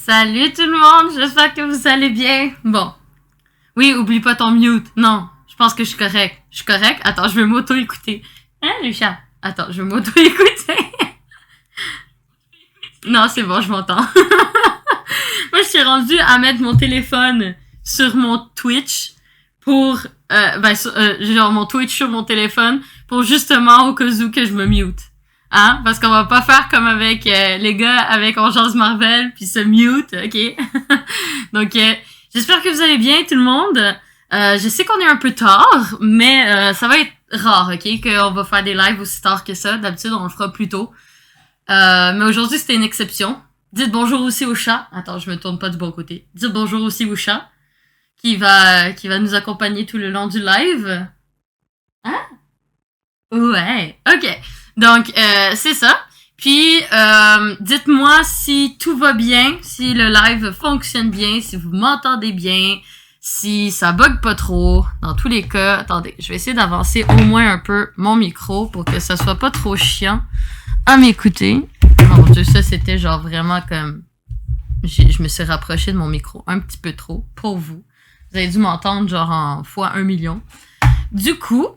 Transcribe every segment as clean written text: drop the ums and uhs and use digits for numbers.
Salut tout le monde, j'espère que vous allez bien. Bon. Oui, oublie pas ton mute. Non, je pense que je suis correct. Je suis correct? Attends, je vais m'auto-écouter. Hein, Lucia? Attends, je vais m'auto-écouter. Non, c'est bon, je m'entends. Moi, je suis rendue à mettre mon téléphone sur mon Twitch pour... genre mon Twitch sur mon téléphone pour justement au cas où que je me mute. Hein? Parce qu'on va pas faire comme avec les gars avec On Jase Marvel puis se mute, ok? Donc, j'espère que vous allez bien tout le monde. Je sais qu'on est un peu tard, mais ça va être rare, ok? Qu'on va faire des lives aussi tard que ça. D'habitude, on le fera plus tôt. Mais aujourd'hui, c'était une exception. Dites bonjour aussi au chat. Attends, je me tourne pas du bon côté. Dites bonjour aussi au chat qui va nous accompagner tout le long du live. Hein? Ouais, ok. Donc, c'est ça. Puis, dites-moi si tout va bien, si le live fonctionne bien, si vous m'entendez bien, si ça bug pas trop. Dans tous les cas, attendez, je vais essayer d'avancer au moins un peu mon micro pour que ça soit pas trop chiant à m'écouter. Mon Dieu, ça c'était genre vraiment comme... Je me suis rapprochée de mon micro un petit peu trop pour vous. Vous avez dû m'entendre genre en fois 1 million. Du coup,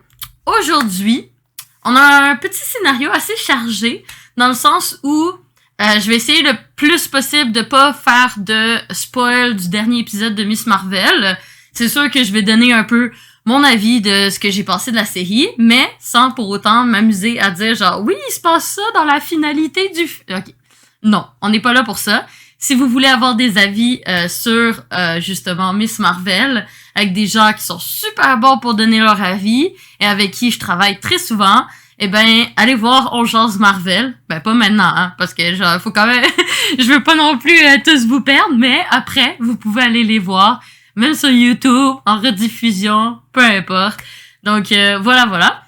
aujourd'hui, on a un petit scénario assez chargé dans le sens où je vais essayer le plus possible de pas faire de spoil du dernier épisode de Miss Marvel. C'est sûr que je vais donner un peu mon avis de ce que j'ai pensé de la série, mais sans pour autant m'amuser à dire genre oui, il se passe ça dans la finalité du... Ok. Non, on n'est pas là pour ça. Si vous voulez avoir des avis sur justement Miss Marvel, avec des gens qui sont super bons pour donner leur avis et avec qui je travaille très souvent, eh ben, allez voir On Jase Marvel. Ben, pas maintenant, hein, parce que genre, faut quand même... je veux pas non plus tous vous perdre, mais après, vous pouvez aller les voir, même sur YouTube, en rediffusion, peu importe. Donc, voilà.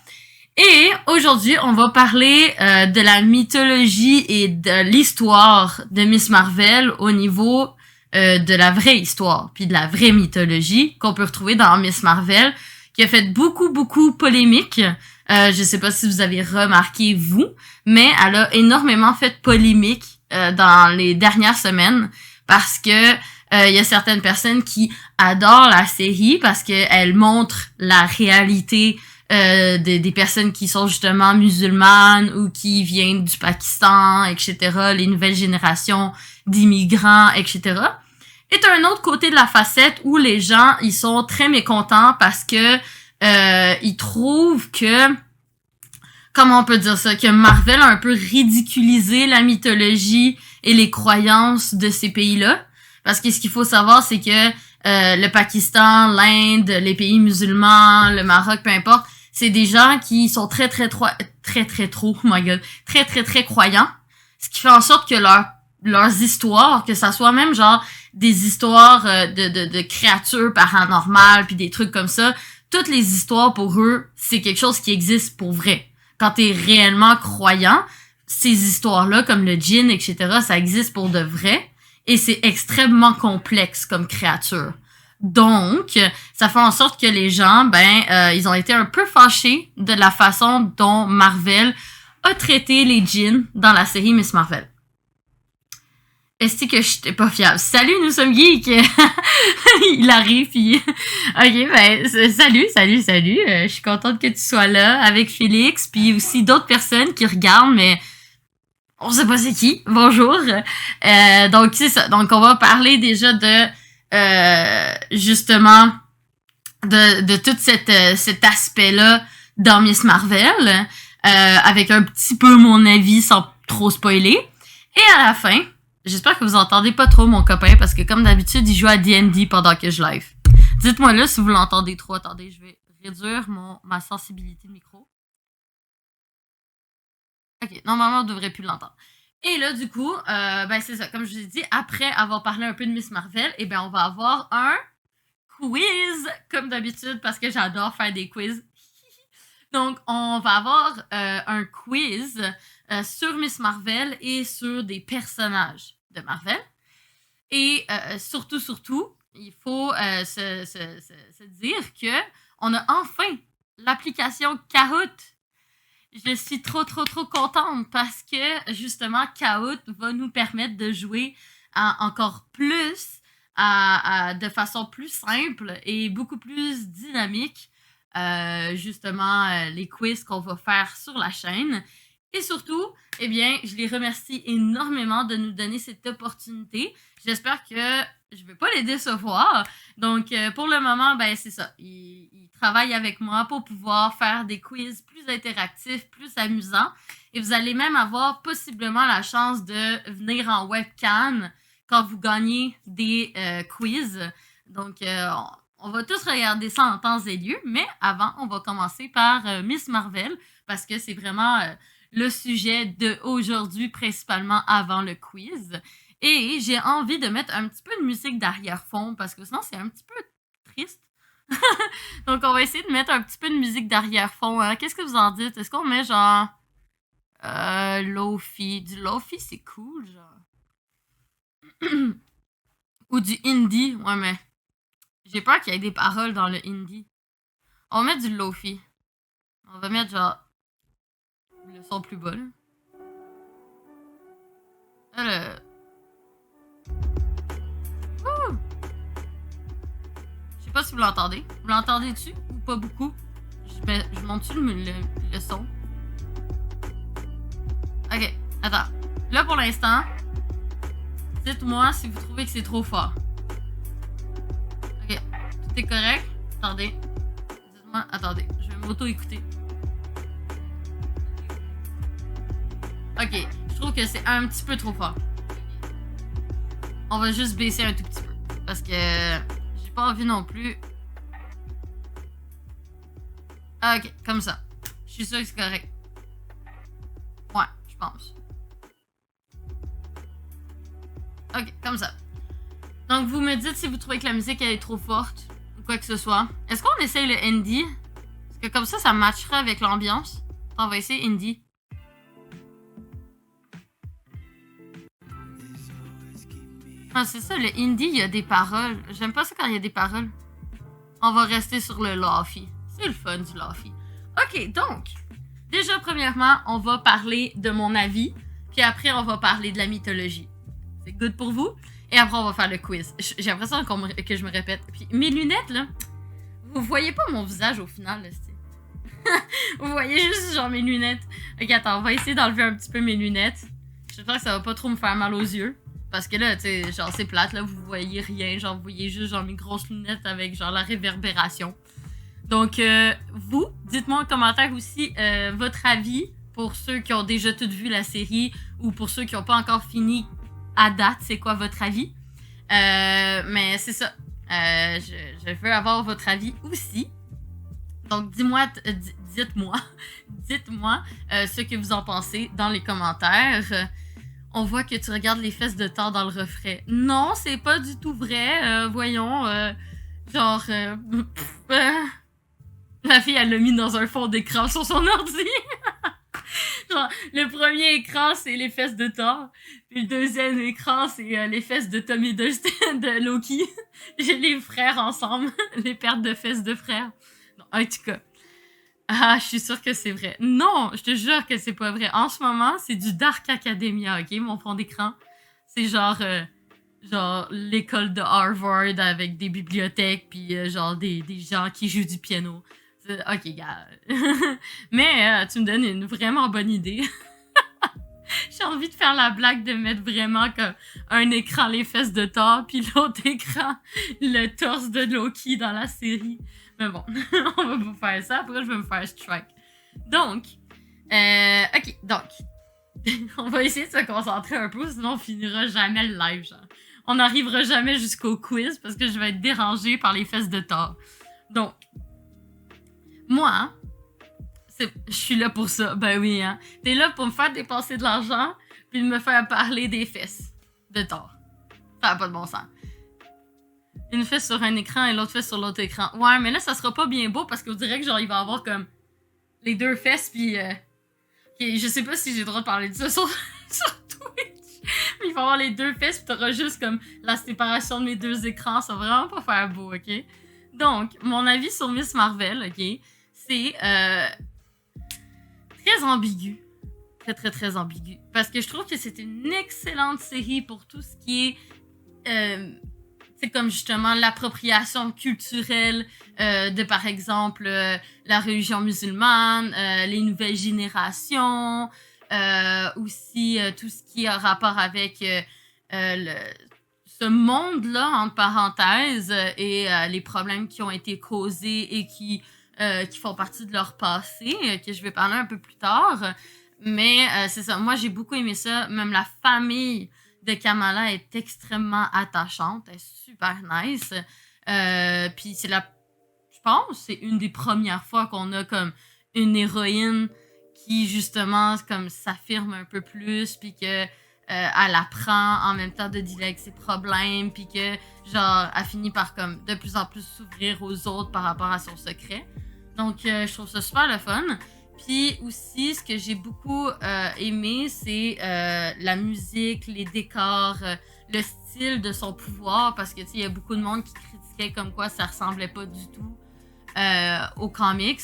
Et aujourd'hui, on va parler de la mythologie et de l'histoire de Miss Marvel au niveau de la vraie histoire, puis de la vraie mythologie qu'on peut retrouver dans Miss Marvel, qui a fait beaucoup polémique. Je sais pas si vous avez remarqué, vous, mais elle a énormément fait polémique dans les dernières semaines parce que il y a certaines personnes qui adorent la série parce qu'elle montre la réalité des personnes qui sont justement musulmanes ou qui viennent du Pakistan, etc., les nouvelles générations d'immigrants, etc. Et t'as un autre côté de la facette où les gens, ils sont très mécontents parce que ils trouvent que, comment on peut dire ça, que Marvel a un peu ridiculisé la mythologie et les croyances de ces pays-là. Parce que ce qu'il faut savoir, c'est que le Pakistan, l'Inde, les pays musulmans, le Maroc, peu importe, c'est des gens qui sont très oh my god, très croyants. Ce qui fait en sorte que leurs histoires, que ça soit même genre des histoires de créatures paranormales puis des trucs comme ça, toutes les histoires pour eux, c'est quelque chose qui existe pour vrai. Quand t'es réellement croyant, ces histoires-là, comme le djinn, etc., ça existe pour de vrai et c'est extrêmement complexe comme créature. Donc, ça fait en sorte que les gens, ils ont été un peu fâchés de la façon dont Marvel a traité les djinns dans la série Miss Marvel. Est-ce que j'étais pas fiable? Salut, nous sommes geeks! Il arrive, puis... Ok, salut! Je suis contente que tu sois là avec Félix, puis aussi d'autres personnes qui regardent, mais on sait pas c'est qui. Bonjour! Donc, c'est ça. Donc, on va parler déjà de... justement de tout cet aspect-là dans Miss Marvel, avec un petit peu mon avis sans trop spoiler. Et à la fin, j'espère que vous entendez pas trop mon copain parce que comme d'habitude, il joue à D&D pendant que je live. Dites-moi là si vous l'entendez trop. Attendez, je vais réduire ma sensibilité de micro. Ok, normalement, on devrait plus l'entendre. Et là, du coup, c'est ça. Comme je vous ai dit, après avoir parlé un peu de Miss Marvel, on va avoir un quiz, comme d'habitude, parce que j'adore faire des quiz. Donc, on va avoir un quiz sur Miss Marvel et sur des personnages de Marvel. Et surtout, il faut se dire que on a enfin l'application Kahoot. Je suis trop contente parce que, justement, Kahoot va nous permettre de jouer encore plus, de façon plus simple et beaucoup plus dynamique, justement, les quiz qu'on va faire sur la chaîne. Et surtout, eh bien, je les remercie énormément de nous donner cette opportunité. J'espère que je ne vais pas les décevoir. Donc, pour le moment, ben c'est ça. Ils travaillent avec moi pour pouvoir faire des quiz plus interactifs, plus amusants. Et vous allez même avoir possiblement la chance de venir en webcam quand vous gagnez des quiz. Donc, on va tous regarder ça en temps et lieu. Mais avant, on va commencer par Miss Marvel parce que c'est vraiment... le sujet d'aujourd'hui, principalement avant le quiz. Et j'ai envie de mettre un petit peu de musique d'arrière-fond parce que sinon, c'est un petit peu triste. Donc, on va essayer de mettre un petit peu de musique d'arrière-fond. Hein. Qu'est-ce que vous en dites? Est-ce qu'on met genre... Lo-fi. Du Lo-fi, c'est cool, genre. Ou du indie. Ouais, mais... j'ai peur qu'il y ait des paroles dans le indie. On va mettre du Lo-fi. On va mettre genre... le son plus bas, là. Là, ouh! Je sais pas si vous l'entendez. Vous l'entendez-tu ou pas beaucoup? Je monte-tu le son? Ok, attends. Là, pour l'instant, dites-moi si vous trouvez que c'est trop fort. Ok, tout est correct? Attendez. Dites-moi, attendez, je vais m'auto-écouter. Ok, je trouve que c'est un petit peu trop fort. On va juste baisser un tout petit peu. Parce que j'ai pas envie non plus. Ok, comme ça. Je suis sûre que c'est correct. Ouais, je pense. Ok, comme ça. Donc, vous me dites si vous trouvez que la musique elle est trop forte ou quoi que ce soit. Est-ce qu'on essaye le indie? Parce que comme ça matcherait avec l'ambiance. On va essayer indie. Ah, c'est ça, le indie, il y a des paroles. J'aime pas ça quand il y a des paroles. On va rester sur le lofi. C'est le fun du lofi. Ok, donc, déjà, premièrement, on va parler de mon avis. Puis après, on va parler de la mythologie. C'est good pour vous? Et après, on va faire le quiz. J'ai l'impression que je me répète. Puis mes lunettes, là, vous voyez pas mon visage au final, là, vous voyez juste genre mes lunettes. Ok, attends, on va essayer d'enlever un petit peu mes lunettes. J'espère que ça va pas trop me faire mal aux yeux. Parce que là, tu sais, genre, c'est plate, là, vous voyez rien. Genre, vous voyez juste, genre, mes grosses lunettes avec, genre, la réverbération. Donc, vous, dites-moi en commentaire aussi votre avis pour ceux qui ont déjà tout vu la série ou pour ceux qui n'ont pas encore fini à date, c'est quoi votre avis. Mais c'est ça. Je veux avoir votre avis aussi. Donc, dites-moi ce que vous en pensez dans les commentaires. On voit que tu regardes les fesses de Thor dans le refrain. Non, c'est pas du tout vrai. Voyons, genre... la fille, elle l'a mis dans un fond d'écran sur son ordi. Genre, le premier écran, c'est les fesses de Thor. Puis le deuxième écran, c'est les fesses de Tom Hiddleston, de Loki. J'ai les frères ensemble. Les pertes de fesses de frères. Non, en tout cas. Ah, je suis sûre que c'est vrai. Non, je te jure que c'est pas vrai. En ce moment, c'est du Dark Academia, ok? Mon fond d'écran. C'est genre l'école de Harvard avec des bibliothèques puis genre des gens qui jouent du piano. Ok, gars. Mais tu me donnes une vraiment bonne idée. J'ai envie de faire la blague de mettre vraiment comme un écran les fesses de Thor puis l'autre écran le torse de Loki dans la série. Mais bon, on va pas faire ça. Après, je vais me faire strike. Donc, ok, donc, on va essayer de se concentrer un peu, sinon on finira jamais le live, genre. On n'arrivera jamais jusqu'au quiz parce que je vais être dérangée par les fesses de Thor. Donc, moi, je suis là pour ça. Ben oui, hein. T'es là pour me faire dépenser de l'argent puis de me faire parler des fesses de Thor. Ça n'a pas de bon sens. Une fesse sur un écran et l'autre fesse sur l'autre écran. Ouais, mais là, ça sera pas bien beau parce qu'on dirait que genre, il va y avoir comme les deux fesses puis... je sais pas si j'ai le droit de parler de ça sur Twitch. Mais il va y avoir les deux fesses puis t'auras juste comme la séparation de mes deux écrans. Ça va vraiment pas faire beau, ok? Donc, mon avis sur Miss Marvel, ok? C'est très ambigu. très, très, très ambigu. Parce que je trouve que c'est une excellente série pour tout ce qui est... c'est comme justement l'appropriation culturelle de, par exemple, la religion musulmane, les nouvelles générations, aussi tout ce qui a rapport avec ce monde-là, entre parenthèses, et les problèmes qui ont été causés et qui font partie de leur passé, que je vais parler un peu plus tard. Mais c'est ça, moi j'ai beaucoup aimé ça, même la famille de Kamala est extrêmement attachante, elle est super nice. Puis c'est je pense, c'est une des premières fois qu'on a comme une héroïne qui justement comme s'affirme un peu plus, puis que elle apprend en même temps de dealer avec ses problèmes, puis que genre elle finit par comme de plus en plus s'ouvrir aux autres par rapport à son secret. Donc je trouve ça super le fun. Puis aussi, ce que j'ai beaucoup aimé, c'est la musique, les décors, le style de son pouvoir, parce que tu sais, il y a beaucoup de monde qui critiquait comme quoi ça ressemblait pas du tout aux comics.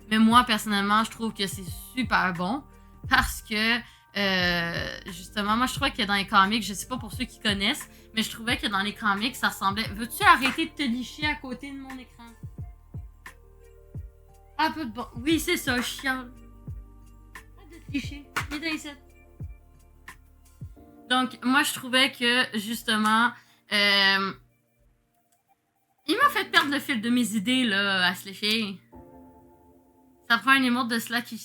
Mais moi, personnellement, je trouve que c'est super bon, parce que justement, moi je trouvais que dans les comics, je sais pas pour ceux qui connaissent, mais je trouvais que dans les comics, ça ressemblait... Veux-tu arrêter de te licher à côté de mon écran? Un peu de bon. Oui, c'est ça, chiant. Arrête de te licher. Viens dans ici. Donc, moi, je trouvais que, justement, il m'a fait perdre le fil de mes idées, là, à se lécher. Ça prend un emote de Slack qui...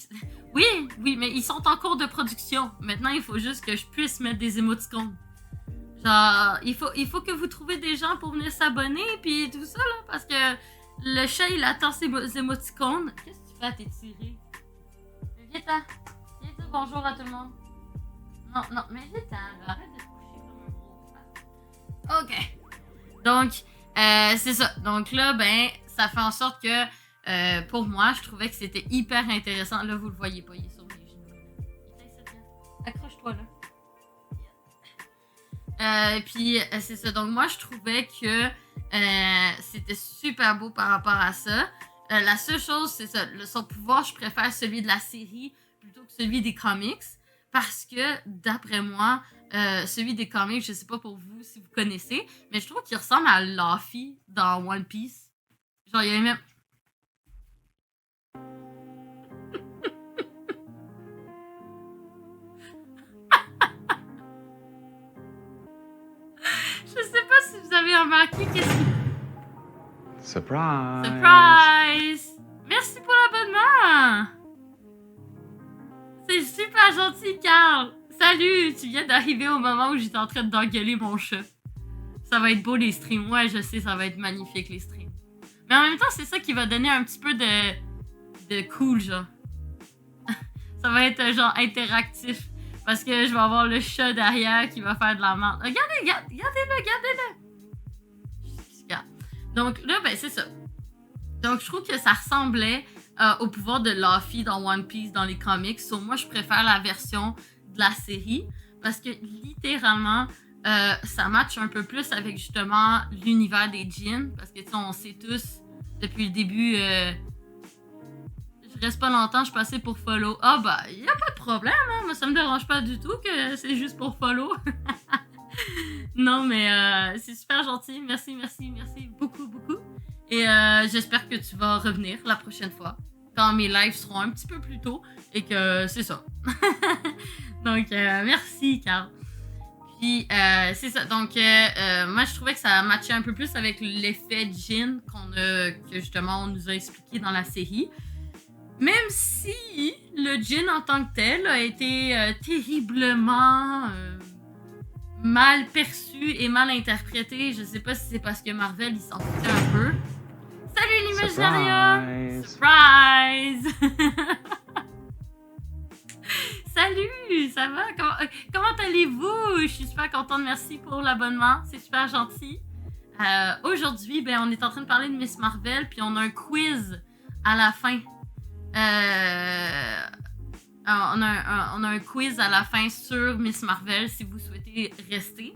Oui, mais ils sont en cours de production. Maintenant, il faut juste que je puisse mettre des émoticônes. Genre, il faut que vous trouviez des gens pour venir s'abonner, puis tout ça, là, parce que le chat, il attend ses émoticônes. Qu'est-ce que tu fais à t'étirer? Viens là. Viens dire bonjour à tout le monde. Non, mais viens arrête de te coucher comme un gros. Ok. Donc, c'est ça. Donc là, ben, ça fait en sorte que, pour moi, je trouvais que c'était hyper intéressant. Là, vous le voyez pas, il est sur mes genoux. Accroche-toi, là. Puis c'est ça. Donc moi, je trouvais que c'était super beau par rapport à ça. La seule chose, c'est ça. Son pouvoir, je préfère celui de la série plutôt que celui des comics. Parce que, d'après moi, celui des comics, je sais pas pour vous si vous connaissez, mais je trouve qu'il ressemble à Luffy dans One Piece. Genre, il y avait même... Je sais pas si vous avez remarqué qu'est-ce qui... Surprise! Surprise! Merci pour l'abonnement! C'est super gentil, Carl! Salut! Tu viens d'arriver au moment où j'étais en train d'engueuler mon chat. Ça va être beau les streams. Ouais, je sais, ça va être magnifique les streams. Mais en même temps, c'est ça qui va donner un petit peu de cool, genre. Ça va être genre interactif. Parce que je vais avoir le chat derrière qui va faire de la merde. Regardez-le! Donc là, ben c'est ça. Donc je trouve que ça ressemblait au pouvoir de Luffy dans One Piece dans les comics. So, moi, je préfère la version de la série. Parce que littéralement, ça match un peu plus avec justement l'univers des djinns. Parce que tu sais, on sait tous depuis le début... je reste pas longtemps, je passais pour follow. Ah bah, y a pas de problème, hein. Moi, ça me dérange pas du tout que c'est juste pour follow. Non, mais c'est super gentil. Merci beaucoup. Et j'espère que tu vas revenir la prochaine fois. Quand mes lives seront un petit peu plus tôt. Et que c'est ça. Donc, merci, Carl. Puis, c'est ça. Donc, moi, je trouvais que ça matchait un peu plus avec l'effet djinn que justement, on nous a expliqué dans la série. Même si le djinn en tant que tel a été terriblement mal perçu et mal interprété. Je sais pas si c'est parce que Marvel, il s'en foutait un peu. Salut l'Imaginaria! Surprise! Salut! Ça va? Comment allez-vous? Je suis super contente. Merci pour l'abonnement. C'est super gentil. Aujourd'hui, ben, on est en train de parler de Miss Marvel, puis on a un quiz à la fin. On a un quiz à la fin sur Miss Marvel si vous souhaitez rester.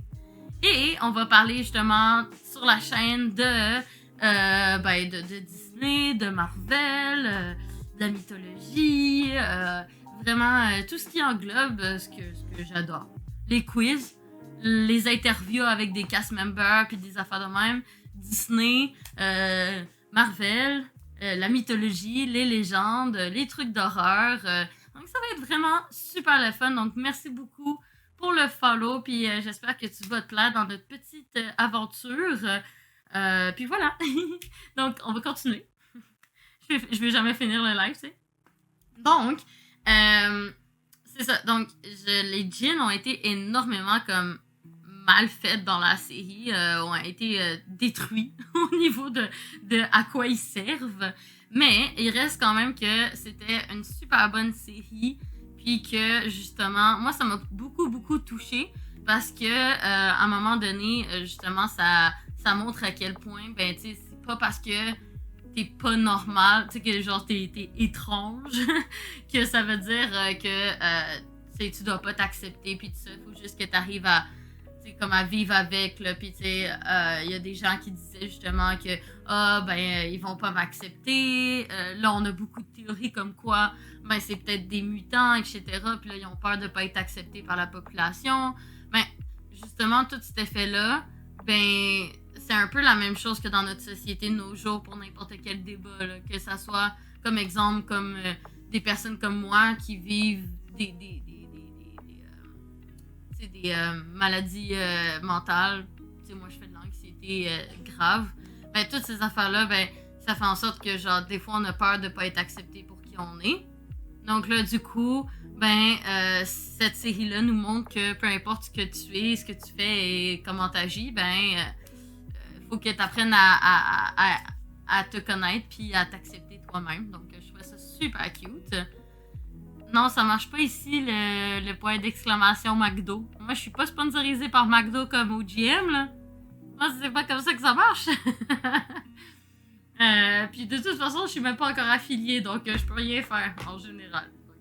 Et on va parler justement sur la chaîne de Disney, de Marvel, de la mythologie, vraiment tout ce qui englobe ce que j'adore. Les quiz, les interviews avec des cast members puis des affaires de même, Disney, Marvel, la mythologie, les légendes, les trucs d'horreur. Donc ça va être vraiment super le fun. Donc merci beaucoup pour le follow puis j'espère que tu vas te plaire dans notre petite aventure. Puis voilà. Donc on va continuer. Je vais jamais finir le live, tu sais. Donc, c'est ça. Donc, les djinns ont été énormément comme mal faits dans la série, ont été détruits au niveau de à quoi ils servent. Mais il reste quand même que c'était une super bonne série, puis que justement, moi ça m'a beaucoup touchée parce que à un moment donné, justement, ça montre à quel point, ben tu sais, c'est pas parce que t'es pas normal, tu sais, que genre t'es étrange, que ça veut dire que tu dois pas t'accepter, puis tout ça, faut juste que t'arrives à, tu sais, comme à vivre avec, là, puis tu sais, y a des gens qui disaient justement que, ils vont pas m'accepter, là, on a beaucoup de théories comme quoi, ben, c'est peut-être des mutants, etc., puis là, ils ont peur de pas être acceptés par la population, ben, justement, tout cet effet-là, ben, c'est un peu la même chose que dans notre société de nos jours pour n'importe quel débat, là, que ça soit comme exemple comme des personnes comme moi qui vivent des maladies mentales. T'sais, moi je fais de l'anxiété grave. Ben toutes ces affaires-là, ben ça fait en sorte que genre des fois on a peur de pas être accepté pour qui on est. Donc là du coup, ben cette série-là nous montre que peu importe ce que tu es, ce que tu fais et comment tu agis, ben faut que tu apprennes à te connaître puis à t'accepter toi-même. Donc, je trouvais ça super cute. Non, ça marche pas ici, le point d'exclamation McDo. Moi, je suis pas sponsorisée par McDo comme OGM, là. Moi, c'est pas comme ça que ça marche. Puis de toute façon, je suis même pas encore affiliée, donc je peux rien faire en général. Donc,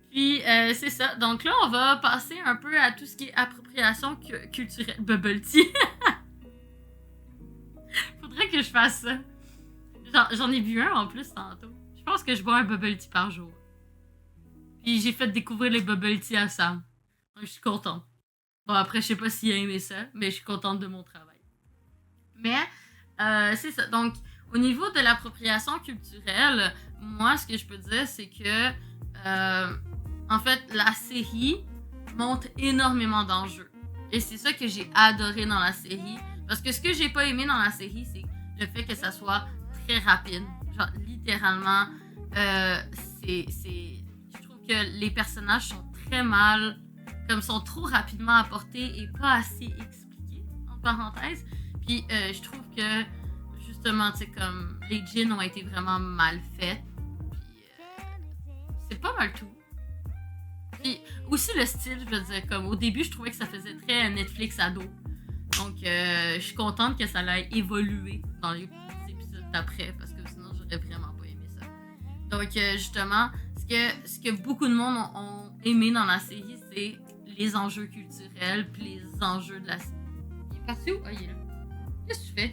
puis, c'est ça. Donc là, on va passer un peu à tout ce qui est appropriation culturelle. Bubble tea. Faudrait que je fasse ça. J'en ai bu un en plus tantôt. Je pense que je bois un bubble tea par jour. Puis j'ai fait découvrir les bubble tea à Sam. Donc je suis contente. Bon, après, je sais pas s'il a aimé ça, mais je suis contente de mon travail. Mais, c'est ça. Donc, au niveau de l'appropriation culturelle, moi, ce que je peux dire, c'est que en fait, la série montre énormément d'enjeux. Et c'est ça que j'ai adoré dans la série. Parce que ce que j'ai pas aimé dans la série, c'est le fait que ça soit très rapide. Genre, littéralement, je trouve que les personnages sont très mal, comme sont trop rapidement apportés et pas assez expliqués, en parenthèse. Puis, je trouve que, justement, tu sais, comme, les djinns ont été vraiment mal faits. Puis, c'est pas mal tout. Puis aussi le style, je veux dire, comme au début, je trouvais que ça faisait très Netflix ado. Donc, je suis contente que ça ait évolué dans les épisodes d'après, parce que sinon, j'aurais vraiment pas aimé ça. Donc, justement, ce que beaucoup de monde ont aimé dans la série, c'est les enjeux culturels, puis les enjeux de la série. Il est parti où? Ah, il est là. Qu'est-ce que tu fais?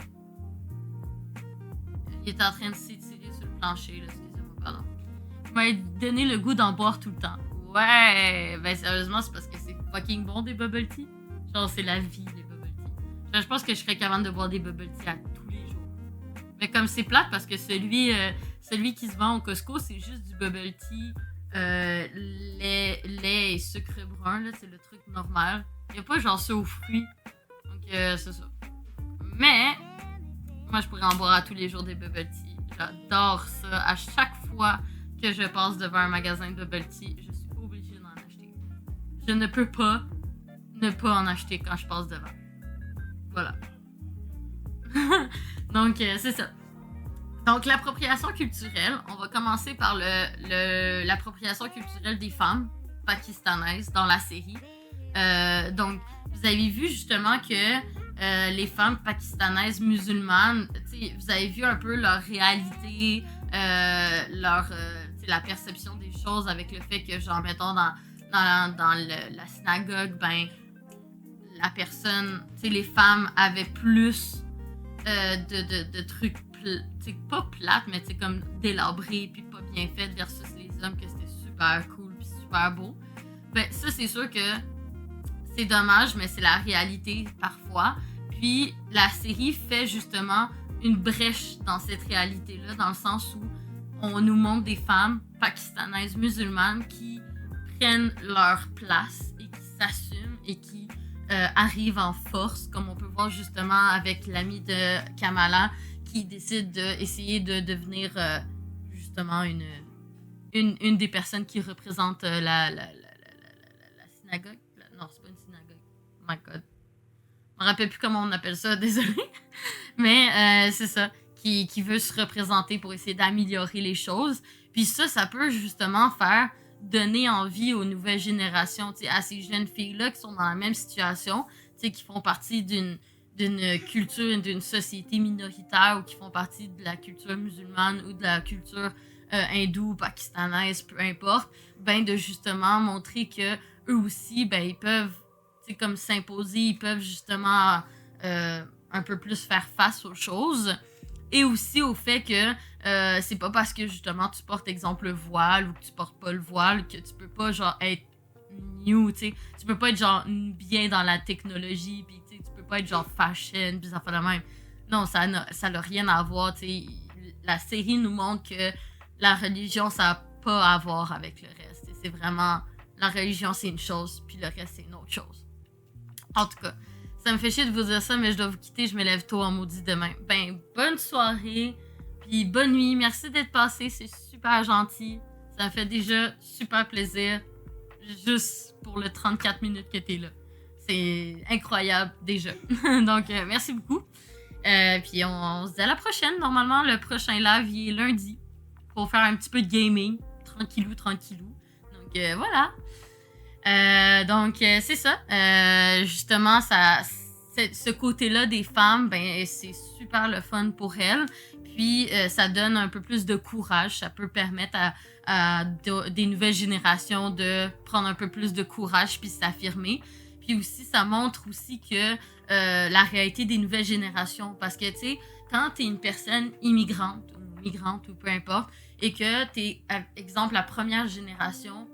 Il est en train de s'étirer sur le plancher, là, excusez-moi, pardon. Il m'a donné le goût d'en boire tout le temps. Ouais, ben sérieusement, c'est parce que c'est fucking bon des bubble tea. Genre, c'est la vie, les bubble tea. Genre, je pense que je serais capable de boire des bubble tea à tous les jours. Mais comme c'est plate, parce que celui qui se vend au Costco, c'est juste du bubble tea, lait et sucre brun, là, c'est le truc normal. Il n'y a pas genre ça aux fruits. Donc, c'est ça. Mais, moi, je pourrais en boire à tous les jours des bubble tea. J'adore ça. À chaque fois que je passe devant un magasin de bubble tea, je suis obligée d'en acheter. Je ne peux pas ne pas en acheter quand je passe devant. Voilà. Donc, c'est ça. Donc, l'appropriation culturelle, on va commencer par l'appropriation culturelle des femmes pakistanaises dans la série. Donc, vous avez vu justement que les femmes pakistanaises musulmanes, vous avez vu un peu leur réalité, la perception des choses avec le fait que, genre, mettons, dans la synagogue, ben, la personne, les femmes avaient plus de trucs, pas plates, mais comme délabrés puis pas bien faites versus les hommes que c'était super cool puis super beau. Ben, ça, c'est sûr que c'est dommage, mais c'est la réalité parfois. Puis, la série fait justement une brèche dans cette réalité-là, dans le sens où on nous montre des femmes pakistanaises musulmanes qui prennent leur place et qui s'assument et qui arrivent en force, comme on peut voir justement avec l'ami de Kamala qui décide d'essayer de devenir justement une des personnes qui représente la synagogue. Non, c'est pas une synagogue. Oh my God. Je me rappelle plus comment on appelle ça, désolé. Mais c'est ça, qui veut se représenter pour essayer d'améliorer les choses. Puis ça peut justement donner envie aux nouvelles générations, à ces jeunes filles-là qui sont dans la même situation, qui font partie d'une culture, d'une société minoritaire ou qui font partie de la culture musulmane ou de la culture hindoue, pakistanaise, peu importe, ben de justement montrer que eux aussi, ben ils peuvent comme s'imposer, ils peuvent justement un peu plus faire face aux choses. Et aussi au fait que c'est pas parce que justement tu portes exemple le voile ou que tu portes pas le voile que tu peux pas genre être new, tu sais. Tu peux pas être genre bien dans la technologie, pis tu peux pas être genre fashion, pis ça fait la même. Non, ça n'a rien à voir, tu sais. La série nous montre que la religion, ça a pas à voir avec le reste. T'sais. C'est vraiment, la religion c'est une chose, puis le reste c'est une autre chose. En tout cas, ça me fait chier de vous dire ça, mais je dois vous quitter, je me lève tôt en maudit demain. Ben, bonne soirée, puis bonne nuit. Merci d'être passé, c'est super gentil. Ça me fait déjà super plaisir, juste pour le 34 minutes que t'es là. C'est incroyable, déjà. Donc, merci beaucoup. Puis on se dit à la prochaine. Normalement, le prochain live, il est lundi, pour faire un petit peu de gaming, tranquillou. Donc, voilà. Donc, c'est ça. Justement, ce côté-là des femmes, ben, c'est super le fun pour elles. Puis, ça donne un peu plus de courage. Ça peut permettre à des nouvelles générations de prendre un peu plus de courage puis s'affirmer. Puis aussi, ça montre aussi que la réalité des nouvelles générations. Parce que, tu sais, quand t'es une personne migrante ou peu importe, et que t'es, exemple, la première génération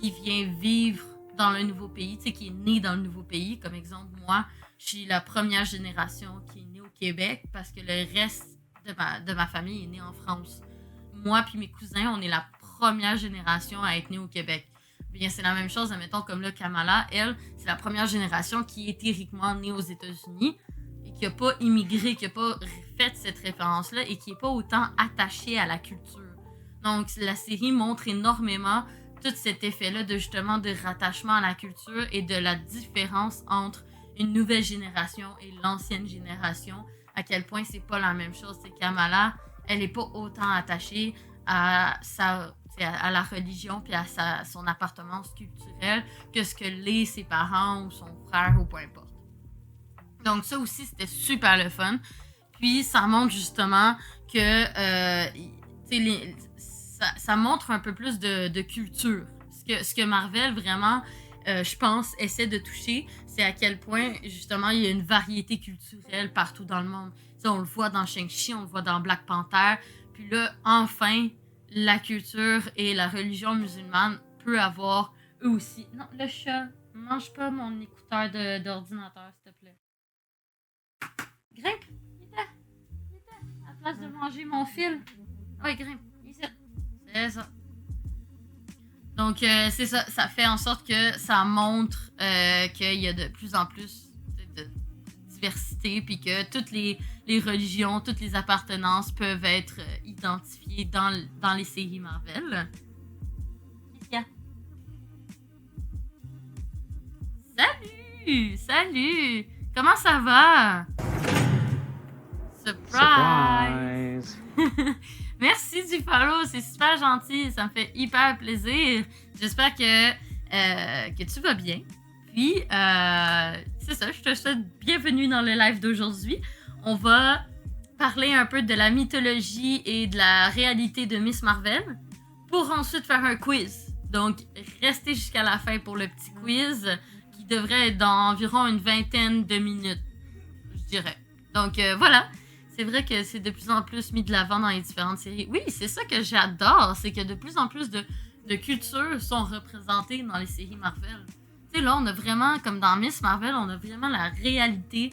qui vient vivre dans le nouveau pays, tu sais, qui est né dans le nouveau pays. Comme exemple, moi, je suis la première génération qui est née au Québec parce que le reste de ma famille est né en France. Moi puis mes cousins, on est la première génération à être née au Québec. Bien, c'est la même chose, admettons, comme là, Kamala, elle, c'est la première génération qui est théoriquement née aux États-Unis et qui n'a pas immigré, qui n'a pas fait cette référence-là et qui n'est pas autant attachée à la culture. Donc, la série montre énormément tout cet effet-là de justement de rattachement à la culture et de la différence entre une nouvelle génération et l'ancienne génération, à quel point c'est pas la même chose. C'est Kamala, elle est pas autant attachée à la religion puis à son appartenance culturelle que ce que l'est ses parents ou son frère ou peu importe. Donc ça aussi, c'était super le fun. Puis ça montre justement que ça montre un peu plus de culture. Ce que Marvel vraiment, je pense, essaie de toucher, c'est à quel point justement il y a une variété culturelle partout dans le monde. T'sais, on le voit dans Shang-Chi, on le voit dans Black Panther. Puis là, enfin, la culture et la religion musulmane peut avoir eux aussi. Non, le chat, mange pas mon écouteur d'ordinateur, s'il te plaît. Grimpe, il est à la place de manger mon fil. Ouais, grimpe, ici. C'est ça. Donc, c'est ça. Ça fait en sorte que ça montre qu'il y a de plus en plus de diversité, puis que toutes les religions, toutes les appartenances peuvent être identifiées dans les séries Marvel. Qu'est-ce qu'il y a? Salut! Comment ça va? Surprise! Merci du follow, c'est super gentil, ça me fait hyper plaisir. J'espère que tu vas bien. Puis, c'est ça, je te souhaite bienvenue dans le live d'aujourd'hui. On va parler un peu de la mythologie et de la réalité de Miss Marvel pour ensuite faire un quiz. Donc, restez jusqu'à la fin pour le petit quiz qui devrait être dans environ une 20aine de minutes, je dirais. Donc, voilà. C'est vrai que c'est de plus en plus mis de l'avant dans les différentes séries. Oui, c'est ça que j'adore, c'est qu'il y a de plus en plus de de culture sont représentées dans les séries Marvel. Tu sais, là, on a vraiment, comme dans Miss Marvel, on a vraiment la réalité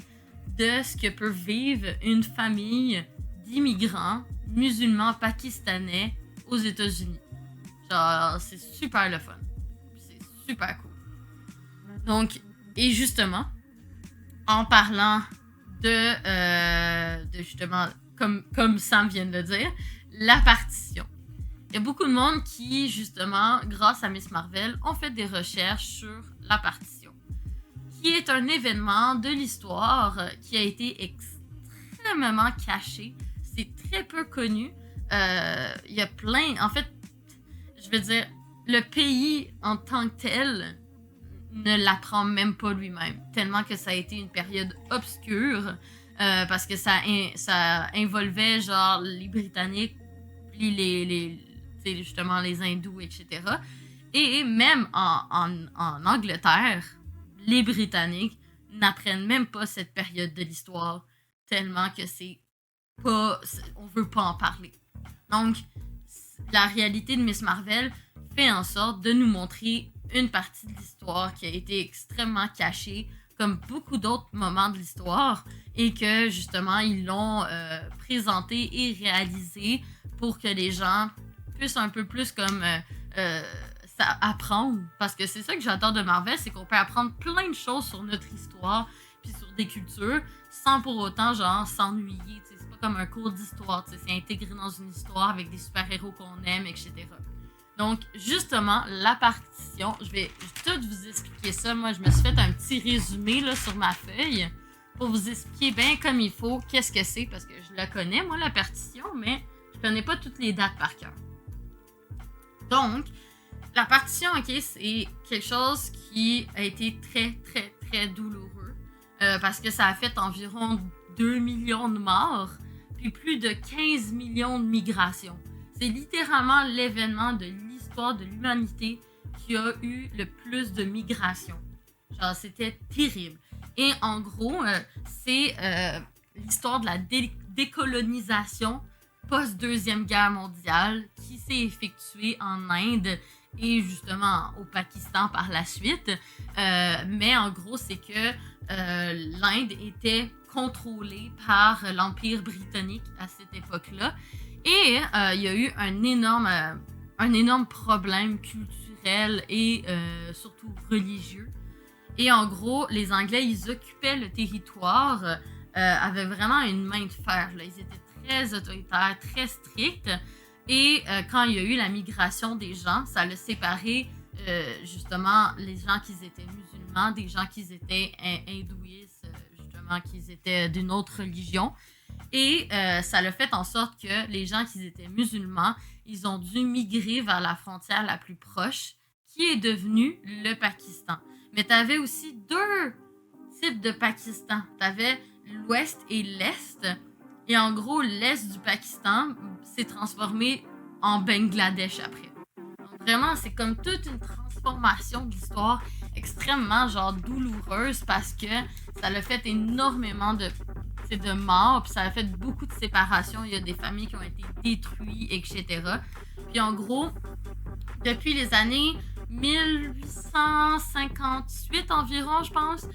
de ce que peut vivre une famille d'immigrants musulmans pakistanais aux États-Unis. Genre, c'est super le fun. C'est super cool. Donc, et justement, en parlant de justement, comme Sam vient de le dire, la partition. Il y a beaucoup de monde qui, justement, grâce à Miss Marvel, ont fait des recherches sur la partition, qui est un événement de l'histoire qui a été extrêmement caché. C'est très peu connu. Il y a plein... En fait, je veux dire, le pays en tant que tel ne l'apprend même pas lui-même, tellement que ça a été une période obscure, parce que ça involvait genre les Britanniques, puis justement les hindous, etc. Et même en Angleterre, les Britanniques n'apprennent même pas cette période de l'histoire, tellement que on veut pas en parler. Donc, la réalité de Miss Marvel fait en sorte de nous montrer une partie de l'histoire qui a été extrêmement cachée, comme beaucoup d'autres moments de l'histoire, et que justement ils l'ont présenté et réalisé pour que les gens puissent un peu plus comme ça apprendre. Parce que c'est ça que j'adore de Marvel, c'est qu'on peut apprendre plein de choses sur notre histoire puis sur des cultures sans pour autant genre s'ennuyer. T'sais. C'est pas comme un cours d'histoire, c'est intégré dans une histoire avec des super-héros qu'on aime, etc. Donc, justement, la partition, je vais tout vous expliquer ça. Moi, je me suis fait un petit résumé là, sur ma feuille pour vous expliquer bien comme il faut qu'est-ce que c'est, parce que je la connais, moi, la partition, mais je connais pas toutes les dates par cœur. Donc, la partition, ok, c'est quelque chose qui a été très, très, très douloureux, parce que ça a fait environ 2 millions de morts, puis plus de 15 millions de migrations. C'est littéralement l'événement de l'histoire de l'humanité qui a eu le plus de migrations. Genre, c'était terrible. Et en gros, c'est l'histoire de la décolonisation post-Deuxième Guerre mondiale qui s'est effectuée en Inde et justement au Pakistan par la suite. Mais en gros, c'est que l'Inde était contrôlée par l'Empire britannique à cette époque-là. Et il y a eu un énorme problème culturel et surtout religieux. Et en gros, les Anglais, ils occupaient le territoire, avaient vraiment une main de fer. Là. Ils étaient très autoritaires, très stricts. Et quand il y a eu la migration des gens, ça a séparé justement les gens qui étaient musulmans des gens qui étaient hindouistes, justement, qui étaient d'une autre religion. Et ça a fait en sorte que les gens qui étaient musulmans, ils ont dû migrer vers la frontière la plus proche, qui est devenue le Pakistan. Mais tu avais aussi deux types de Pakistan. Tu avais l'ouest et l'est. Et en gros, l'est du Pakistan s'est transformé en Bangladesh après. Donc vraiment, c'est comme toute une transformation de l'histoire extrêmement genre douloureuse parce que ça a fait énormément de morts, puis ça a fait beaucoup de séparations. Il y a des familles qui ont été détruites, etc. Puis en gros, depuis les années 1858 environ, je pense,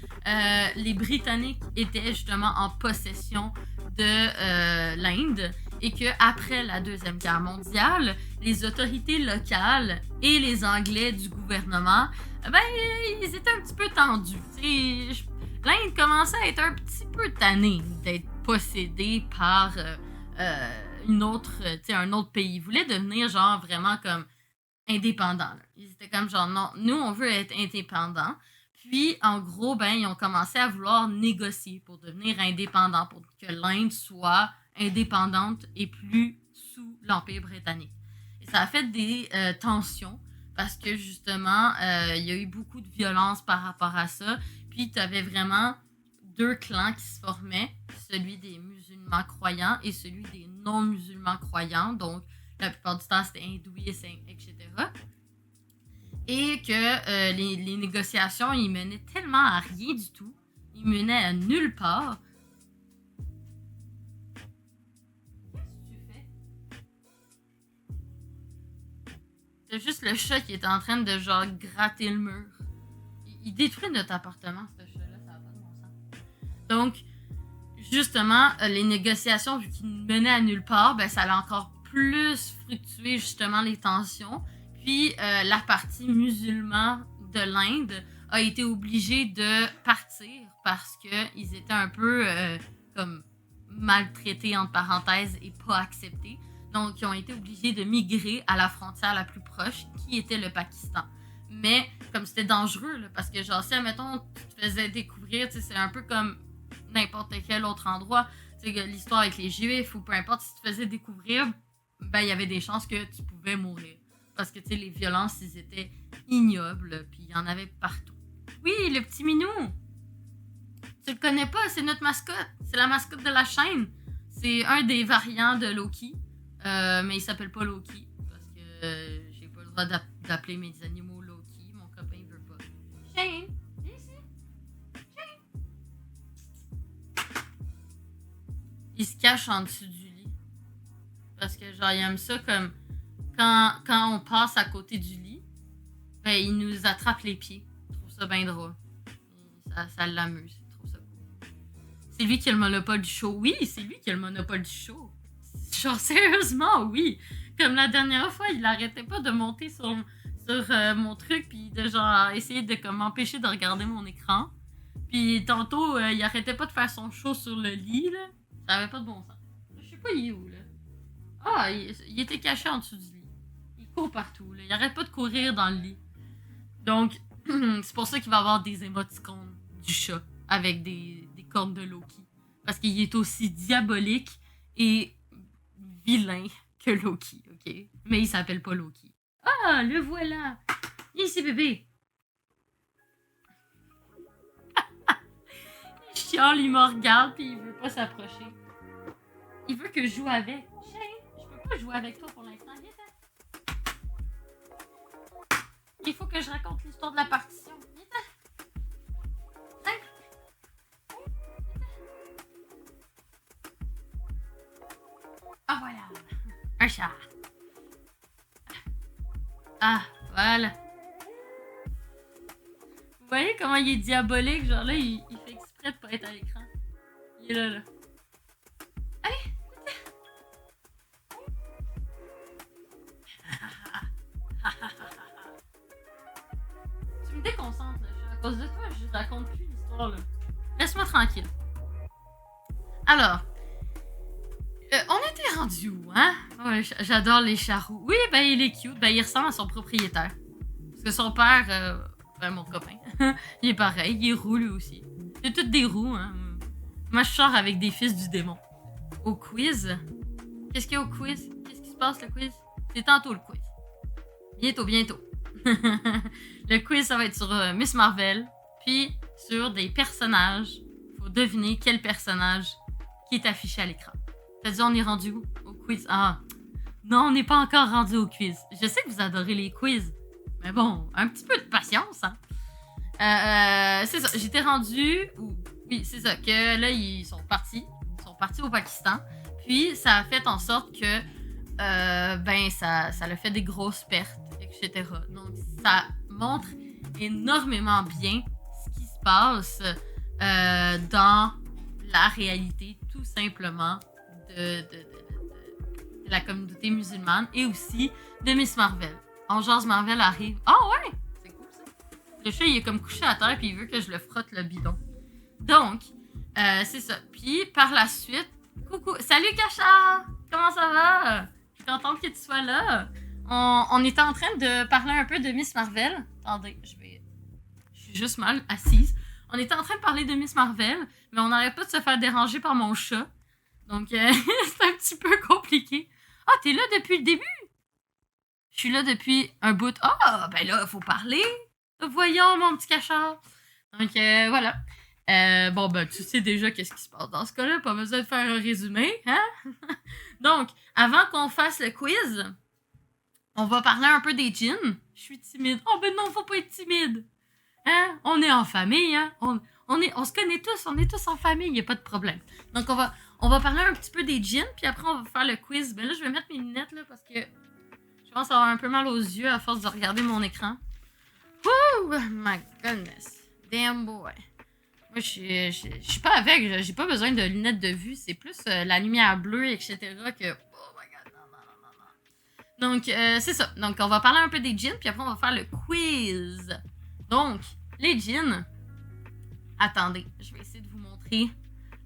les Britanniques étaient justement en possession de l'Inde et qu'après la Deuxième Guerre mondiale, les autorités locales et les Anglais du gouvernement, ils étaient un petit peu tendus. L'Inde commençait à être un petit peu tannée d'être possédée par un autre pays. Ils voulaient devenir genre vraiment comme indépendants. Là. Ils étaient comme genre non, nous on veut être indépendants. Puis en gros, ils ont commencé à vouloir négocier pour devenir indépendants, pour que l'Inde soit indépendante et plus sous l'Empire britannique. Et ça a fait des tensions parce que justement, il y a eu beaucoup de violence par rapport à ça. Puis tu avais vraiment deux clans qui se formaient, celui des musulmans croyants et celui des non-musulmans croyants. Donc, la plupart du temps, c'était hindouiste, etc. Et que les négociations, ils menaient tellement à rien du tout. Ils menaient à nulle part. Qu'est-ce que tu fais? c'était juste le chat qui était en train de genre gratter le mur. Il détruit notre appartement, ce chat-là, ça n'a pas de bon sens. Donc, justement, les négociations, vu qu'ils ne menaient à nulle part, ben ça a encore plus fructué justement les tensions. Puis, la partie musulmane de l'Inde a été obligée de partir parce qu'ils étaient un peu comme maltraités, entre parenthèses, et pas acceptés. Donc, ils ont été obligés de migrer à la frontière la plus proche, qui était le Pakistan. Mais, comme c'était dangereux, là, parce que, genre, si, admettons, tu te faisais découvrir, tu sais, c'est un peu comme n'importe quel autre endroit. Tu sais, l'histoire avec les Juifs, ou peu importe, si tu te faisais découvrir, ben, il y avait des chances que tu pouvais mourir. Parce que, tu sais, les violences, ils étaient ignobles, puis il y en avait partout. Oui, le petit minou! Tu le connais pas, c'est notre mascotte. C'est la mascotte de la chaîne. C'est un des variants de Loki. Mais il s'appelle pas Loki. Parce que j'ai pas le droit d'appeler mes animaux Loki. Mon copain il veut pas. Shane, viens ici. Shane. Il se cache en dessous du lit. Parce que genre, il aime ça comme... Quand on passe à côté du lit, ben, il nous attrape les pieds. Je trouve ça bien drôle. Ça l'amuse. Je trouve ça cool. C'est lui qui a le monopole du show. Oui, c'est lui qui a le monopole du show. Genre, sérieusement, oui. Comme la dernière fois, il arrêtait pas de monter sur mon truc puis de genre essayer de comme m'empêcher de regarder mon écran. Puis tantôt, il arrêtait pas de faire son show sur le lit, là. Ça avait pas de bon sens. Je sais pas, il est où, là. Ah, il était caché en dessous du lit. Il court partout, là. Il arrête pas de courir dans le lit. Donc, c'est pour ça qu'il va avoir des émoticônes du chat avec des cornes de Loki. Parce qu'il est aussi diabolique et vilain que Loki, ok? Mais il s'appelle pas Loki. Ah, le voilà! Viens ici, bébé! Il chiale, il me regarde, puis il veut pas s'approcher. Il veut que je joue avec. Chérie, je peux pas jouer avec toi pour l'instant. Viens-t'en. Il faut que je raconte l'histoire de la partition. Viens-t'en. Ah, voilà. Un chat. Ah, voilà. Vous voyez comment il est diabolique? Genre là, il fait exprès de pas être à l'écran. Il est là. Allez! Tu me déconcentres, là. À cause de toi, je raconte plus l'histoire, là. Laisse-moi tranquille. Alors, on était rendu où, hein? Ouais, j'adore les charroux. Oui, ben il est cute. Ben il ressemble à son propriétaire. Parce que son père, ben mon copain, il est pareil. Il est roux lui aussi. C'est toutes des roux, hein. Moi, je sors avec des fils du démon. Au quiz? Qu'est-ce qu'il y a au quiz? Qu'est-ce qui se passe, le quiz? C'est tantôt, le quiz. Bientôt. Le quiz, ça va être sur Miss Marvel. Puis, sur des personnages. Faut deviner quel personnage qui est affiché à l'écran. T'as dit, on est rendu où? Au quiz? Ah, non, on n'est pas encore rendu au quiz. Je sais que vous adorez les quiz. Mais bon, un petit peu de patience, hein. C'est ça, j'étais rendue... Oui, c'est ça, que là, ils sont partis. Ils sont partis au Pakistan. Puis, ça a fait en sorte que, ben, ça a fait des grosses pertes, etc. Donc, ça montre énormément bien ce qui se passe dans la réalité, tout simplement, de la communauté musulmane et aussi de Miss Marvel. Angels Marvel arrive. Ah ouais! C'est cool, ça. Le chat, il est comme couché à terre puis il veut que je le frotte le bidon. Donc, c'est ça. Puis, par la suite... Coucou! Salut, Kacha! Comment ça va? Je suis contente que tu sois là. On était en train de parler un peu de Miss Marvel. Attendez, je suis juste mal assise. On était en train de parler de Miss Marvel, mais on n'arrête pas de se faire déranger par mon chat. Donc, c'est un petit peu compliqué. Ah, t'es là depuis le début? Je suis là depuis un bout. Ah, ben là, il faut parler. Voyons, mon petit cachard. Donc, voilà. Bon, ben, tu sais déjà qu'est-ce qui se passe dans ce cas-là. Pas besoin de faire un résumé, hein? Donc, avant qu'on fasse le quiz, on va parler un peu des djinns. Je suis timide. Oh, ben non, faut pas être timide. Hein? On est en famille, hein? On se connaît tous, on est tous en famille, il n'y a pas de problème. Donc, on va parler un petit peu des djinns, puis après, on va faire le quiz. Ben là, je vais mettre mes lunettes, là, parce que je Je pense avoir un peu mal aux yeux à force de regarder mon écran. Wouh! My goodness. Damn boy. Moi, je suis pas aveugle. J'ai pas besoin de lunettes de vue. C'est plus la lumière bleue, etc. que... Oh my god, non. Donc, c'est ça. Donc, on va parler un peu des jeans, puis après, on va faire le quiz. Donc, les jeans... Attendez, je vais essayer de vous montrer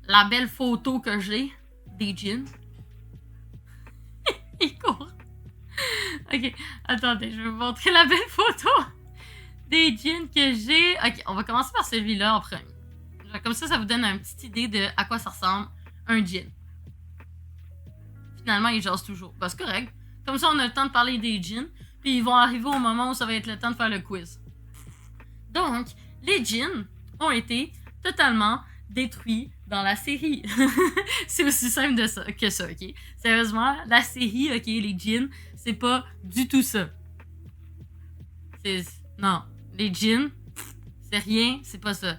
la belle photo que j'ai des jeans. Il court. Ok, attendez, je vais vous montrer la belle photo des jeans que j'ai. Ok, on va commencer par celui-là en premier. Comme ça vous donne une petite idée de à quoi ça ressemble un jean. Finalement, ils jasent toujours. Ben, c'est correct. Comme ça, on a le temps de parler des jeans. Puis ils vont arriver au moment où ça va être le temps de faire le quiz. Donc, les jeans ont été totalement détruits dans la série. C'est aussi simple que ça, ok? Sérieusement, la série, ok, les jeans, c'est pas du tout ça. Non, les jeans, c'est rien, c'est pas ça.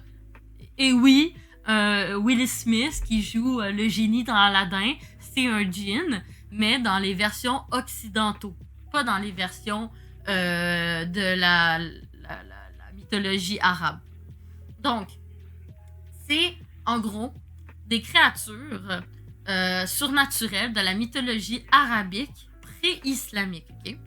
Et oui, Will Smith qui joue le génie dans Aladdin, c'est un djinn, mais dans les versions occidentaux, pas dans les versions de la mythologie arabe. Donc, c'est en gros des créatures surnaturelles de la mythologie arabique pré-islamique. Okay?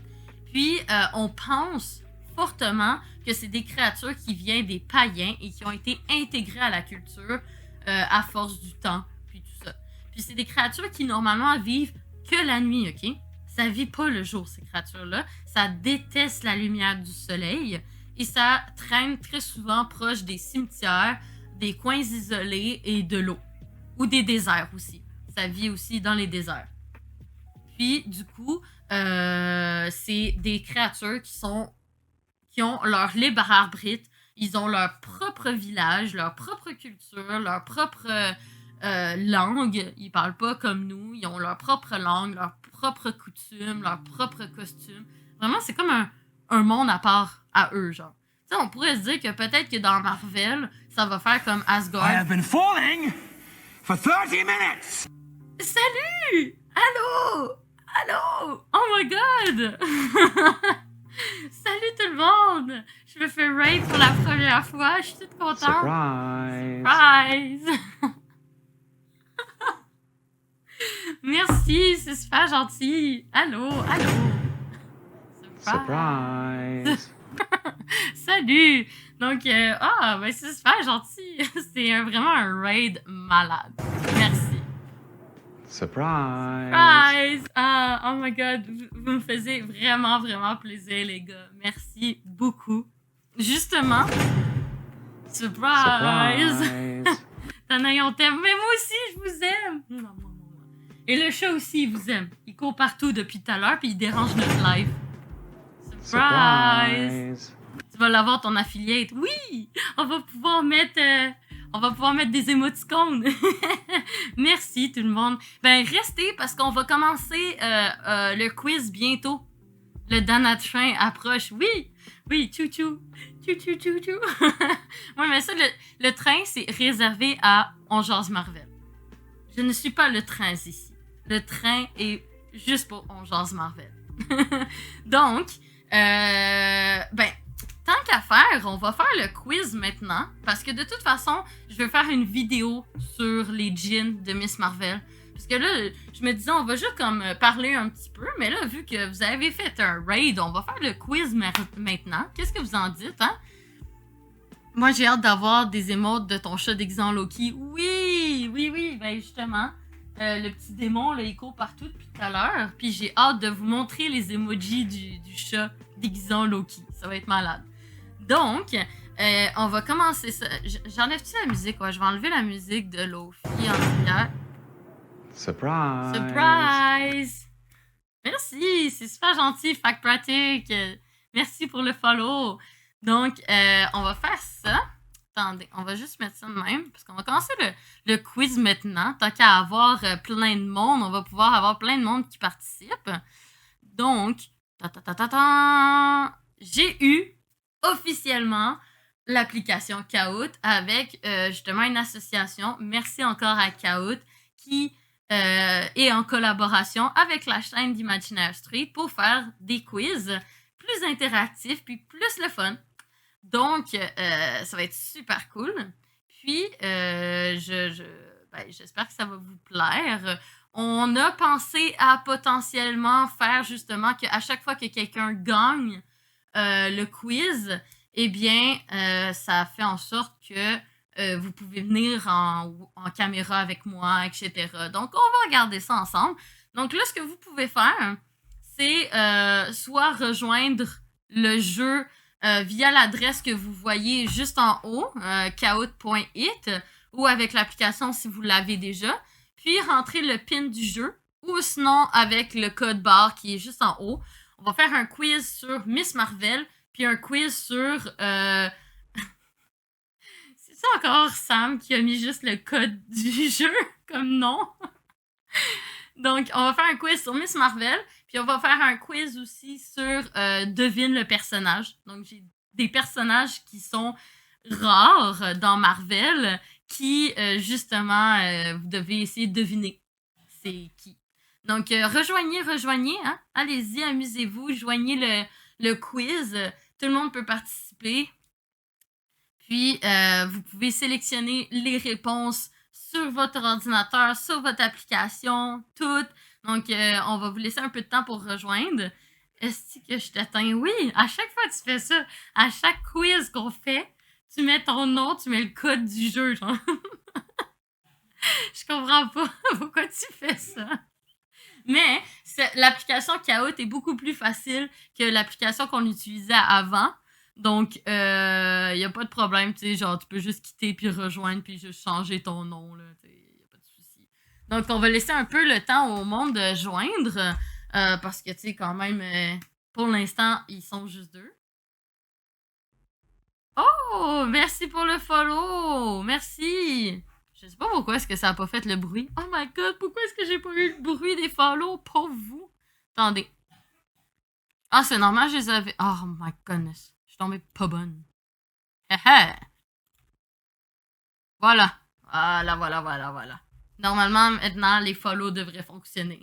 Puis, on pense fortement que c'est des créatures qui viennent des païens et qui ont été intégrées à la culture à force du temps, puis tout ça. Puis c'est des créatures qui normalement vivent que la nuit, ok? Ça vit pas le jour, ces créatures-là. Ça déteste la lumière du soleil et ça traîne très souvent proche des cimetières, des coins isolés et de l'eau. Ou des déserts aussi. Ça vit aussi dans les déserts. Puis, du coup, c'est des créatures qui ont leur libre arbitre, ils ont leur propre village, leur propre culture, leur propre langue. Ils parlent pas comme nous, ils ont leur propre langue, leur propre coutume, leur propre costume. Vraiment, c'est comme un monde à part à eux, genre. Tu sais, on pourrait se dire que peut-être que dans Marvel, ça va faire comme Asgard. I have been falling for 30 minutes! Salut! Allô? Allô? Oh my god! Salut tout le monde! Je me fais raid pour la première fois, je suis toute contente. Surprise! Surprise! Merci, c'est super gentil. Allô, allô. Surprise! Salut! Donc, ben c'est super gentil. C'est vraiment un raid malade. Merci. Surprise! Surprise! Oh my god, vous me faisiez vraiment, vraiment plaisir, les gars. Merci beaucoup. Justement, surprise! Tanaï, on t'aime. Mais moi aussi, je vous aime. Et le chat aussi, il vous aime. Il court partout depuis tout à l'heure, puis il dérange notre live. Surprise! Tu vas l'avoir ton affiliate. Oui! On va pouvoir mettre des émoticônes. Merci tout le monde. Ben restez parce qu'on va commencer le quiz bientôt. Le Dana Train approche. Oui, tchou-tchou. Tchou-tchou-tchou-tchou. Ouais, mais ça, le train, c'est réservé à On Jase Marvel. Je ne suis pas le train ici. Le train est juste pour On Jase Marvel. Donc, ben, tant qu'à faire, on va faire le quiz maintenant. Parce que de toute façon, je vais faire une vidéo sur les jeans de Miss Marvel. Parce que là, je me disais, on va juste comme parler un petit peu. Mais là, vu que vous avez fait un raid, on va faire le quiz maintenant. Qu'est-ce que vous en dites, hein? Moi, j'ai hâte d'avoir des émotes de ton chat déguisé en Loki. Oui, ben justement. Le petit démon, là, il court partout depuis tout à l'heure. Puis j'ai hâte de vous montrer les emojis du chat déguisé en Loki. Ça va être malade. Donc, on va commencer ça. J'enlève-tu la musique? Ouais, je vais enlever la musique de Lofi en arrière. Surprise! Surprise! Merci, c'est super gentil, Fact Pratique. Merci pour le follow. Donc, on va faire ça. Attendez, on va juste mettre ça de même, parce qu'on va commencer le quiz maintenant. Tant qu'à avoir plein de monde, on va pouvoir avoir plein de monde qui participe. Donc, j'ai eu officiellement l'application Kahoot avec justement une association. Merci encore à Kahoot qui et en collaboration avec la chaîne d'Imaginaire Street pour faire des quiz plus interactifs puis plus le fun. Donc, ça va être super cool. Puis, j'espère que ça va vous plaire. On a pensé à potentiellement faire justement qu'à chaque fois que quelqu'un gagne le quiz, eh bien, ça fait en sorte que vous pouvez venir en caméra avec moi, etc. Donc, on va regarder ça ensemble. Donc là, ce que vous pouvez faire, c'est soit rejoindre le jeu via l'adresse que vous voyez juste en haut, kahoot.it, ou avec l'application si vous l'avez déjà, puis rentrer le pin du jeu, ou sinon avec le code barre qui est juste en haut. On va faire un quiz sur Miss Marvel, puis un quiz sur... C'est ça encore Sam qui a mis juste le code du jeu comme nom? Donc, on va faire un quiz sur Miss Marvel, puis on va faire un quiz aussi sur devine le personnage. Donc, j'ai des personnages qui sont rares dans Marvel qui, justement, vous devez essayer de deviner c'est qui. Donc, rejoignez, hein? Allez-y, amusez-vous, joignez le quiz. Tout le monde peut participer. Puis, vous pouvez sélectionner les réponses sur votre ordinateur, sur votre application, toutes. Donc, on va vous laisser un peu de temps pour rejoindre. Est-ce que je t'atteins? Oui, à chaque fois que tu fais ça, à chaque quiz qu'on fait, tu mets ton nom, tu mets le code du jeu, genre. Je comprends pas pourquoi tu fais ça. Mais l'application Kahoot est beaucoup plus facile que l'application qu'on utilisait avant. Donc, il n'y a pas de problème, tu sais, genre, tu peux juste quitter puis rejoindre puis juste changer ton nom, là, tu sais, il n'y a pas de souci. Donc, on va laisser un peu le temps au monde de joindre, parce que, tu sais, quand même, pour l'instant, ils sont juste deux. Oh, merci pour le follow! Merci! Je sais pas pourquoi est-ce que ça a pas fait le bruit. Oh my god, pourquoi est-ce que j'ai pas eu le bruit des follow? Pauvre vous! Attendez. Ah, c'est normal, je les avais... Oh my goodness. Je suis tombée pas bonne. Voilà. Voilà. Normalement, maintenant, les follow devraient fonctionner.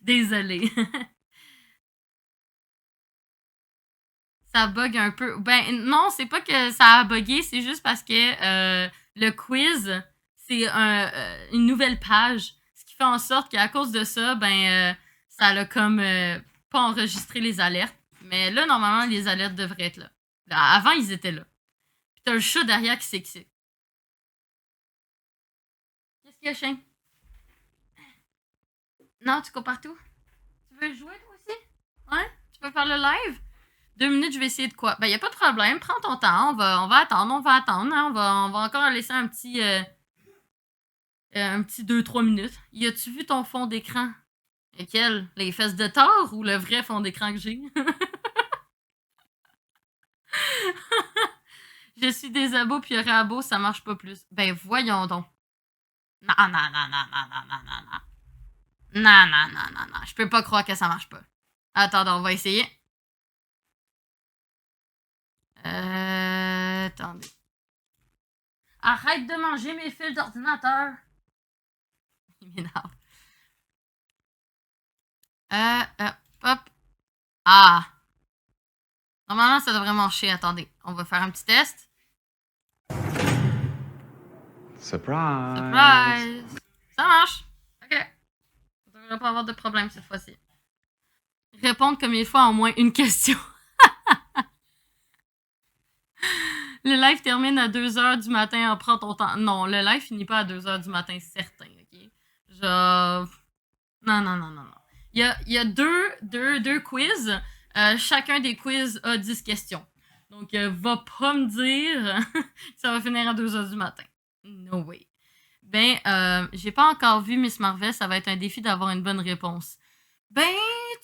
Désolée. Ça bug un peu. Ben, non, c'est pas que ça a bugué, c'est juste parce que le quiz, c'est une nouvelle page. Ce qui fait en sorte qu'à cause de ça, ben, ça a comme pas enregistré les alertes. Mais là, normalement, les alertes devraient être là. Avant, ils étaient là. Puis t'as le chat derrière qui s'excite. Qu'est-ce qu'il y a, chien? Non, tu cours partout? Tu veux jouer, toi aussi? Ouais? Tu peux faire le live? 2 minutes, je vais essayer de quoi? Ben, y a pas de problème. Prends ton temps. On va attendre. Hein. On va encore laisser un petit 2-3 minutes. Y a-tu vu ton fond d'écran? Lequel? Les fesses de Thor ou le vrai fond d'écran que j'ai? Je suis des abos puis rabot, ça marche pas plus. Ben, voyons donc. Non. Non. Je peux pas croire que ça marche pas. Attends, on va essayer. Attendez. Arrête de manger mes fils d'ordinateur. Il m'énerve. Hop. Ah. Normalement, ça devrait marcher. Attendez. On va faire un petit test. Surprise! Ça marche. OK. On devrait pas avoir de problème cette fois-ci. Répondre comme il faut à au moins une question. Le live termine à 2h du matin, prends ton temps. Non, le live finit pas à 2h du matin, certain, ok? Genre... Non. Il y a deux quiz. Chacun des quiz a 10 questions. Donc, va pas me dire que ça va finir à 2h du matin. No way. Ben, j'ai pas encore vu Miss Marvel, ça va être un défi d'avoir une bonne réponse. Ben,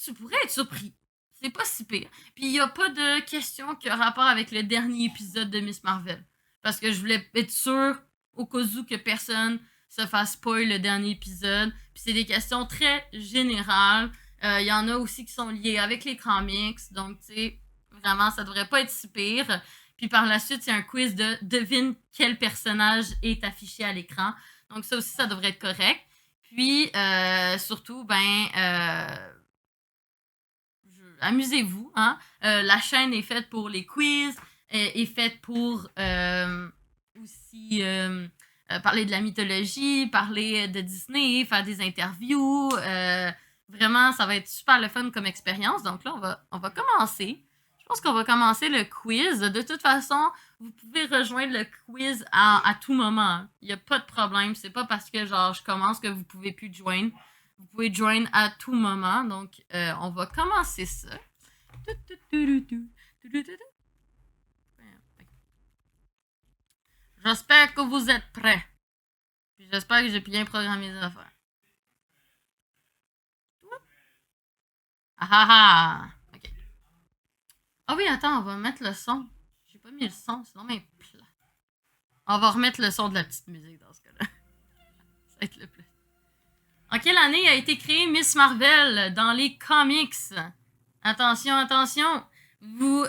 tu pourrais être surpris. C'est pas si pire. Puis il y a pas de question qui a rapport avec le dernier épisode de Miss Marvel. Parce que je voulais être sûre, au cas où, que personne se fasse spoil le dernier épisode. Puis c'est des questions très générales. Il y en a aussi qui sont liées avec les comics. Donc, tu sais, vraiment, ça devrait pas être si pire. Puis par la suite, il y a un quiz de devine quel personnage est affiché à l'écran. Donc ça aussi, ça devrait être correct. Puis, surtout, amusez-vous, hein. La chaîne est faite pour les quiz, est faite pour aussi parler de la mythologie, parler de Disney, faire des interviews. Vraiment, ça va être super le fun comme expérience. Donc là, on va commencer. Je pense qu'on va commencer le quiz. De toute façon, vous pouvez rejoindre le quiz à tout moment. Il n'y a pas de problème. C'est pas parce que genre je commence que vous pouvez plus joindre. Vous pouvez joindre à tout moment. Donc, on va commencer ça. J'espère que vous êtes prêts. Puis j'espère que j'ai bien programmé les affaires. Ah ah ah! Ok. Ah oui, attends, on va mettre le son. J'ai pas mis le son, sinon mais plat. On va remettre le son de la petite musique dans ce cas-là. Ça va être le plus. En quelle année a été créée Miss Marvel dans les comics? Attention, attention! Vous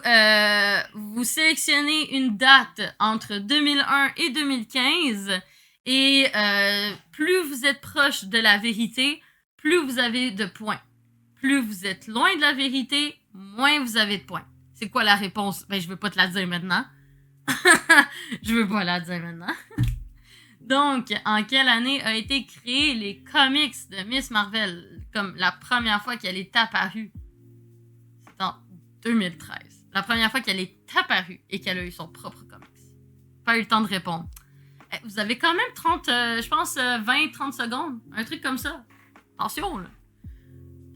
sélectionnez une date entre 2001 et 2015 et plus vous êtes proche de la vérité, plus vous avez de points. Plus vous êtes loin de la vérité, moins vous avez de points. C'est quoi la réponse? Ben, je veux pas te la dire maintenant. Je veux pas la dire maintenant. Donc, en quelle année a été créé les comics de Miss Marvel? Comme la première fois qu'elle est apparue. C'est en 2013. La première fois qu'elle est apparue et qu'elle a eu son propre comics. Pas eu le temps de répondre. Vous avez quand même 30, je pense 20-30 secondes. Un truc comme ça. Attention, là.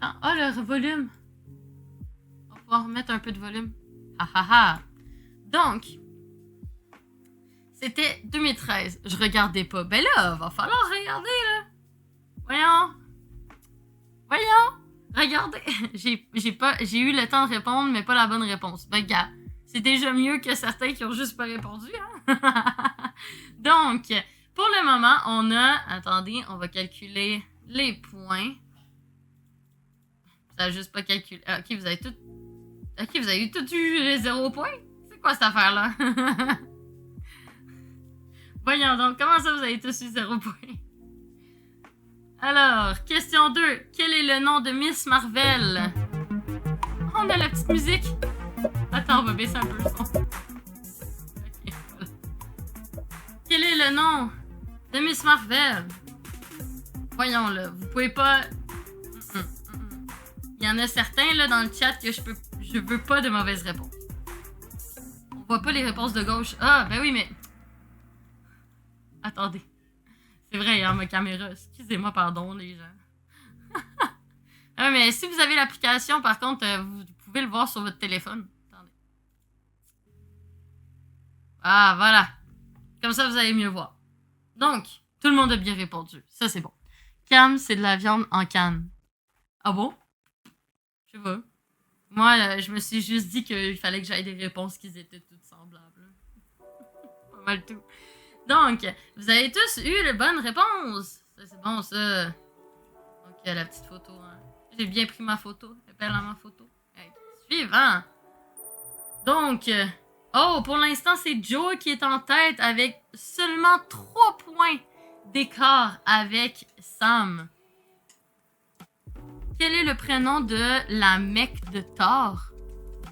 Ah, le volume. On va pouvoir remettre un peu de volume. Ah ah ah. Donc, c'était 2013. Je regardais pas. Ben là, va falloir regarder, là. Voyons. Regardez. J'ai eu le temps de répondre, mais pas la bonne réponse. Ben, gars, c'est déjà mieux que certains qui ont juste pas répondu, hein. Donc, pour le moment, on a... Attendez, on va calculer les points. Ça a juste pas calculé. Ok, vous avez tout... Ok, vous avez tout eu les 0 points? C'est quoi cette affaire-là? Voyons donc, comment ça vous avez tous eu 0 points? Alors, question 2. Quel est le nom de Miss Marvel? On a la petite musique. Attends, on va baisser un peu le son. Ok, voilà. Quel est le nom de Miss Marvel? Voyons, là, vous pouvez pas... Il y en a certains là dans le chat que je veux pas de mauvaises réponses. On voit pas les réponses de gauche. Ah, ben oui, mais... Attendez. C'est vrai, il y a ma caméra. Excusez-moi, pardon, les gens. Ah, mais si vous avez l'application, par contre, vous pouvez le voir sur votre téléphone. Attendez. Ah, voilà. Comme ça, vous allez mieux voir. Donc, tout le monde a bien répondu. Ça, c'est bon. Cam, c'est de la viande en canne. Ah bon? Je sais pas. Moi, je me suis juste dit qu'il fallait que j'aille des réponses qui étaient toutes semblables. Pas mal tout. Donc, vous avez tous eu les bonnes réponses. Ça, c'est bon, ça. Donc, la petite photo. Hein. J'ai bien pris ma photo. Elle est belle à ma photo. Okay. Suivant. Donc, pour l'instant, c'est Joe qui est en tête avec seulement 3 points d'écart avec Sam. Quel est le prénom de la Mecque de Thor?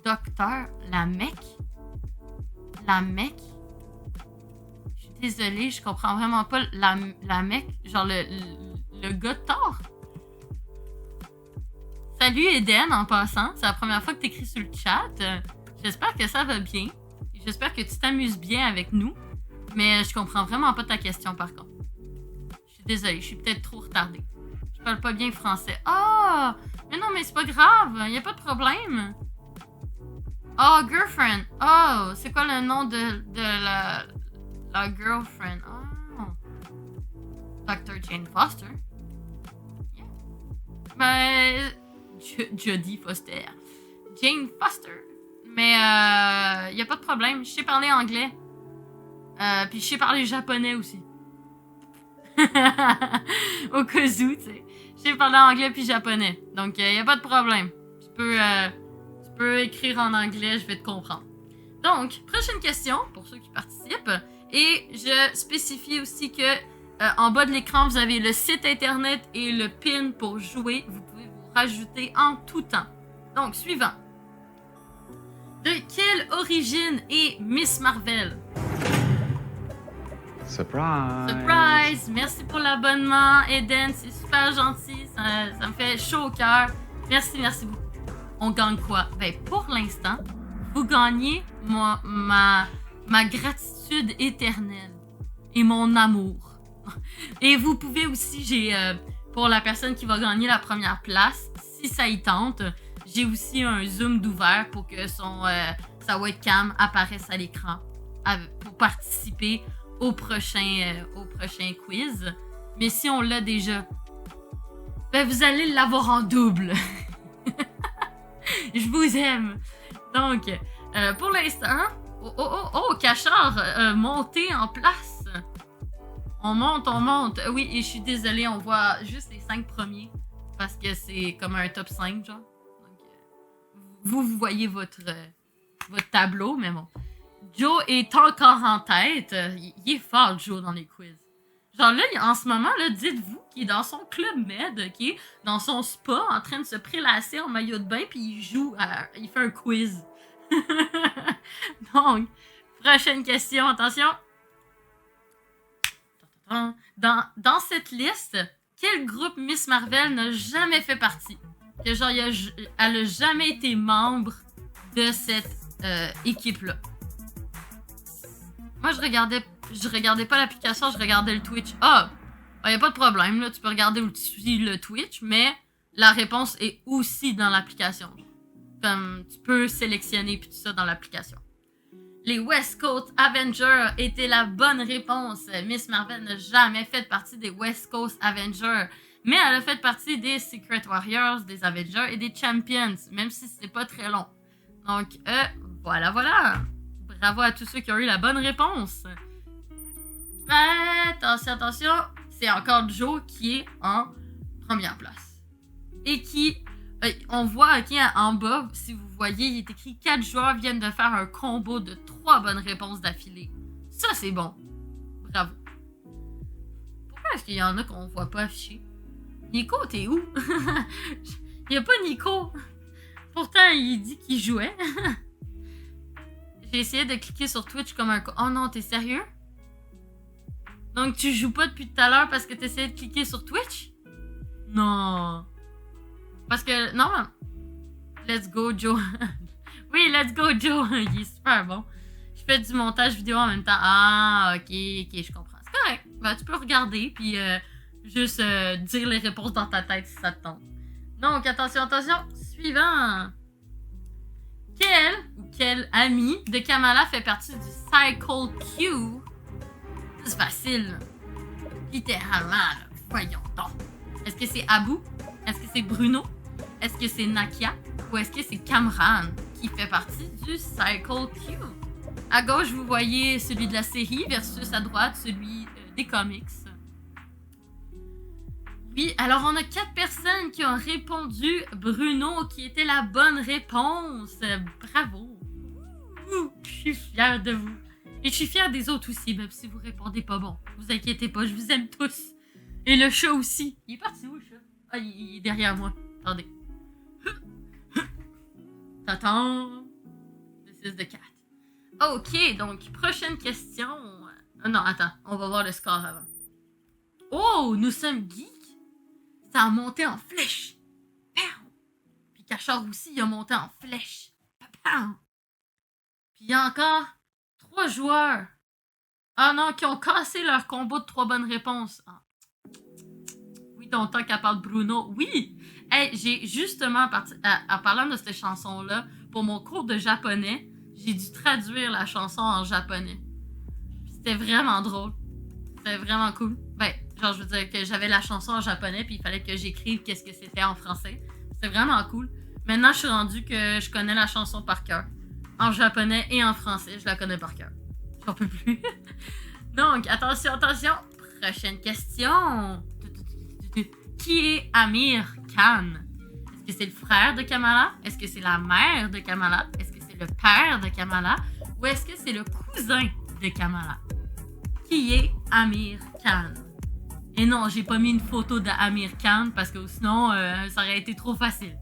Docteur Lamech? Lamech? Je suis désolée, je comprends vraiment pas la Mecque. Genre le gars de Thor? Salut Eden en passant. C'est la première fois que tu écris sur le chat. J'espère que ça va bien. J'espère que tu t'amuses bien avec nous. Mais je comprends vraiment pas ta question par contre. Je suis désolée, je suis peut-être trop retardée. Je parle pas bien français. Ah! Oh, mais non, mais c'est pas grave. Y a pas de problème. Oh, girlfriend. Oh, c'est quoi le nom de la girlfriend? Oh. Dr. Jane Foster. Yeah. Ben... Jodie Foster. Jane Foster. Mais y a pas de problème. Je sais parler anglais. Puis je sais parler japonais aussi. Au cas où, tu sais. Je sais parler anglais puis japonais. Donc, y a pas de problème. Tu peux écrire en anglais, je vais te comprendre. Donc, prochaine question pour ceux qui participent. Et je spécifie aussi que En bas de l'écran, vous avez le site internet et le pin pour jouer. Vous pouvez vous rajouter en tout temps. Donc, suivant. De quelle origine est Miss Marvel? Surprise! Surprise! Merci pour l'abonnement, Eden. C'est super gentil. Ça me fait chaud au cœur. Merci beaucoup. On gagne quoi? Ben, pour l'instant, vous gagnez ma gratitude éternelle et mon amour. Et vous pouvez aussi, pour la personne qui va gagner la première place, si ça y tente, j'ai aussi un zoom d'ouvert pour que sa webcam apparaisse à l'écran pour participer au prochain quiz. Mais si on l'a déjà, ben vous allez l'avoir en double. Je vous aime. Donc, pour l'instant, Cachard, montez en place. On monte. Oui, et je suis désolée, on voit juste les 5 premiers parce que c'est comme un top 5, genre. Donc, vous voyez votre tableau, mais bon. Joe est encore en tête. Il est fort, Joe, dans les quiz. Genre là, en ce moment, là, dites-vous qu'il est dans son club med, qui est dans son spa, en train de se prélasser en maillot de bain, puis il il fait un quiz. Donc, prochaine question, attention. Dans cette liste, quel groupe Miss Marvel n'a jamais fait partie? Que genre, elle a jamais été membre de cette équipe-là. Moi, je regardais pas l'application, je regardais le Twitch. Y a pas de problème, là, tu peux regarder aussi le Twitch, mais la réponse est aussi dans l'application. Comme, tu peux sélectionner puis tout ça dans l'application. Les West Coast Avengers étaient la bonne réponse. Miss Marvel n'a jamais fait partie des West Coast Avengers, mais elle a fait partie des Secret Warriors, des Avengers et des Champions, même si c'est pas très long. Donc, voilà. Bravo à tous ceux qui ont eu la bonne réponse. Attention, c'est encore Joe qui est en première place. Et qui, on voit en bas, si vous voyez, il est écrit 4 joueurs viennent de faire un combo de 3 bonnes réponses d'affilée. Ça, c'est bon. Bravo. Pourquoi est-ce qu'il y en a qu'on voit pas afficher? Nico, t'es où? Il y a pas Nico. Pourtant, il dit qu'il jouait. J'ai essayé de cliquer sur Twitch comme un... Oh non, t'es sérieux? Donc tu joues pas depuis tout à l'heure parce que t'essayais de cliquer sur Twitch? Non. Parce que... Non. Let's go, Joe. Oui, let's go, Joe. Il est super bon. Je fais du montage vidéo en même temps. Ah, ok, je comprends. C'est correct. Ben, tu peux regarder puis juste dire les réponses dans ta tête si ça te tente. Donc, attention. Suivant. Quel ami de Kamala fait partie du Cycle Q? C'est facile. Littéralement, là. Voyons donc. Est-ce que c'est Abu? Est-ce que c'est Bruno? Est-ce que c'est Nakia? Ou est-ce que c'est Kamran qui fait partie du Cycle Q? À gauche, vous voyez celui de la série versus à droite, celui des comics. Oui, alors on a 4 personnes qui ont répondu Bruno, qui était la bonne réponse. Bravo. Je suis fière de vous. Et je suis fière des autres aussi, même si vous répondez pas bon. Vous inquiétez pas, je vous aime tous. Et le chat aussi. Il est parti où, le chat? Ah, il est derrière moi. Attendez. T'attends. This is the cat. Ok, donc, prochaine question. Non, attends, on va voir le score avant. Oh, nous sommes geeks. Ça a monté en flèche. Puis Cachard aussi, il a monté en flèche. Puis il y a encore 3 joueurs. Ah non, qui ont cassé leur combo de 3 bonnes réponses. Ah. Oui, ton temps qu'elle parle Bruno. Oui! Hey, j'ai justement, en parlant de cette chanson-là, pour mon cours de japonais, j'ai dû traduire la chanson en japonais. Puis c'était vraiment drôle. C'était vraiment cool. Ben, genre, je veux dire que j'avais la chanson en japonais, puis il fallait que j'écrive qu'est-ce que c'était en français. C'était vraiment cool. Maintenant, je suis rendue que je connais la chanson par cœur. En japonais et en français, je la connais par cœur. J'en peux plus. Donc, attention. Prochaine question. Qui est Amir Khan? Est-ce que c'est le frère de Kamala? Est-ce que c'est la mère de Kamala? Est-ce que c'est le père de Kamala? Ou est-ce que c'est le cousin de Kamala? Qui est Amir Khan? Et non, j'ai pas mis une photo d'Amir Khan parce que sinon, ça aurait été trop facile.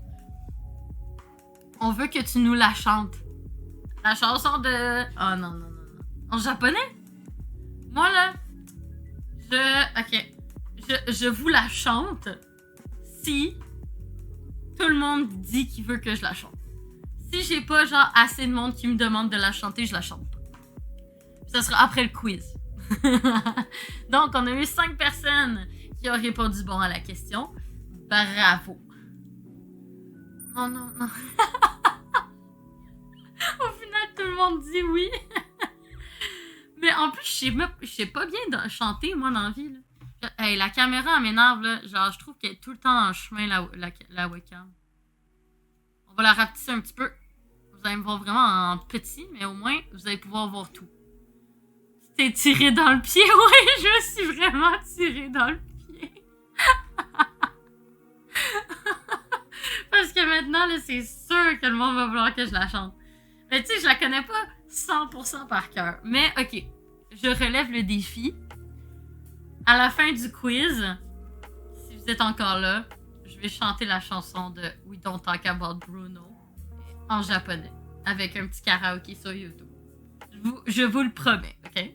On veut que tu nous la chantes. La chanson de... Oh non. En japonais? Moi, là, je vous la chante si tout le monde dit qu'il veut que je la chante. Si j'ai pas, genre, assez de monde qui me demande de la chanter, je la chante pas. Ça sera après le quiz. Donc, on a eu 5 personnes qui ont répondu bon à la question. Bravo. Oh non. Au final, tout le monde dit oui. Mais en plus, je sais pas bien chanter, moi, dans la vie. Là. Hey, la caméra, elle m'énerve, là. Genre, je trouve qu'elle est tout le temps dans le chemin, la webcam. On va la rapetisser un petit peu. Vous allez me voir vraiment en petit, mais au moins, vous allez pouvoir voir tout. Tu t'es tiré dans le pied? Oui, je me suis vraiment tiré dans le pied. Parce que maintenant, là, c'est sûr que le monde va vouloir que je la chante. Mais tu sais, je la connais pas 100% par cœur. Mais ok, je relève le défi. À la fin du quiz, si vous êtes encore là, je vais chanter la chanson de We Don't Talk About Bruno en japonais, avec un petit karaoké sur YouTube. Je vous le promets, ok?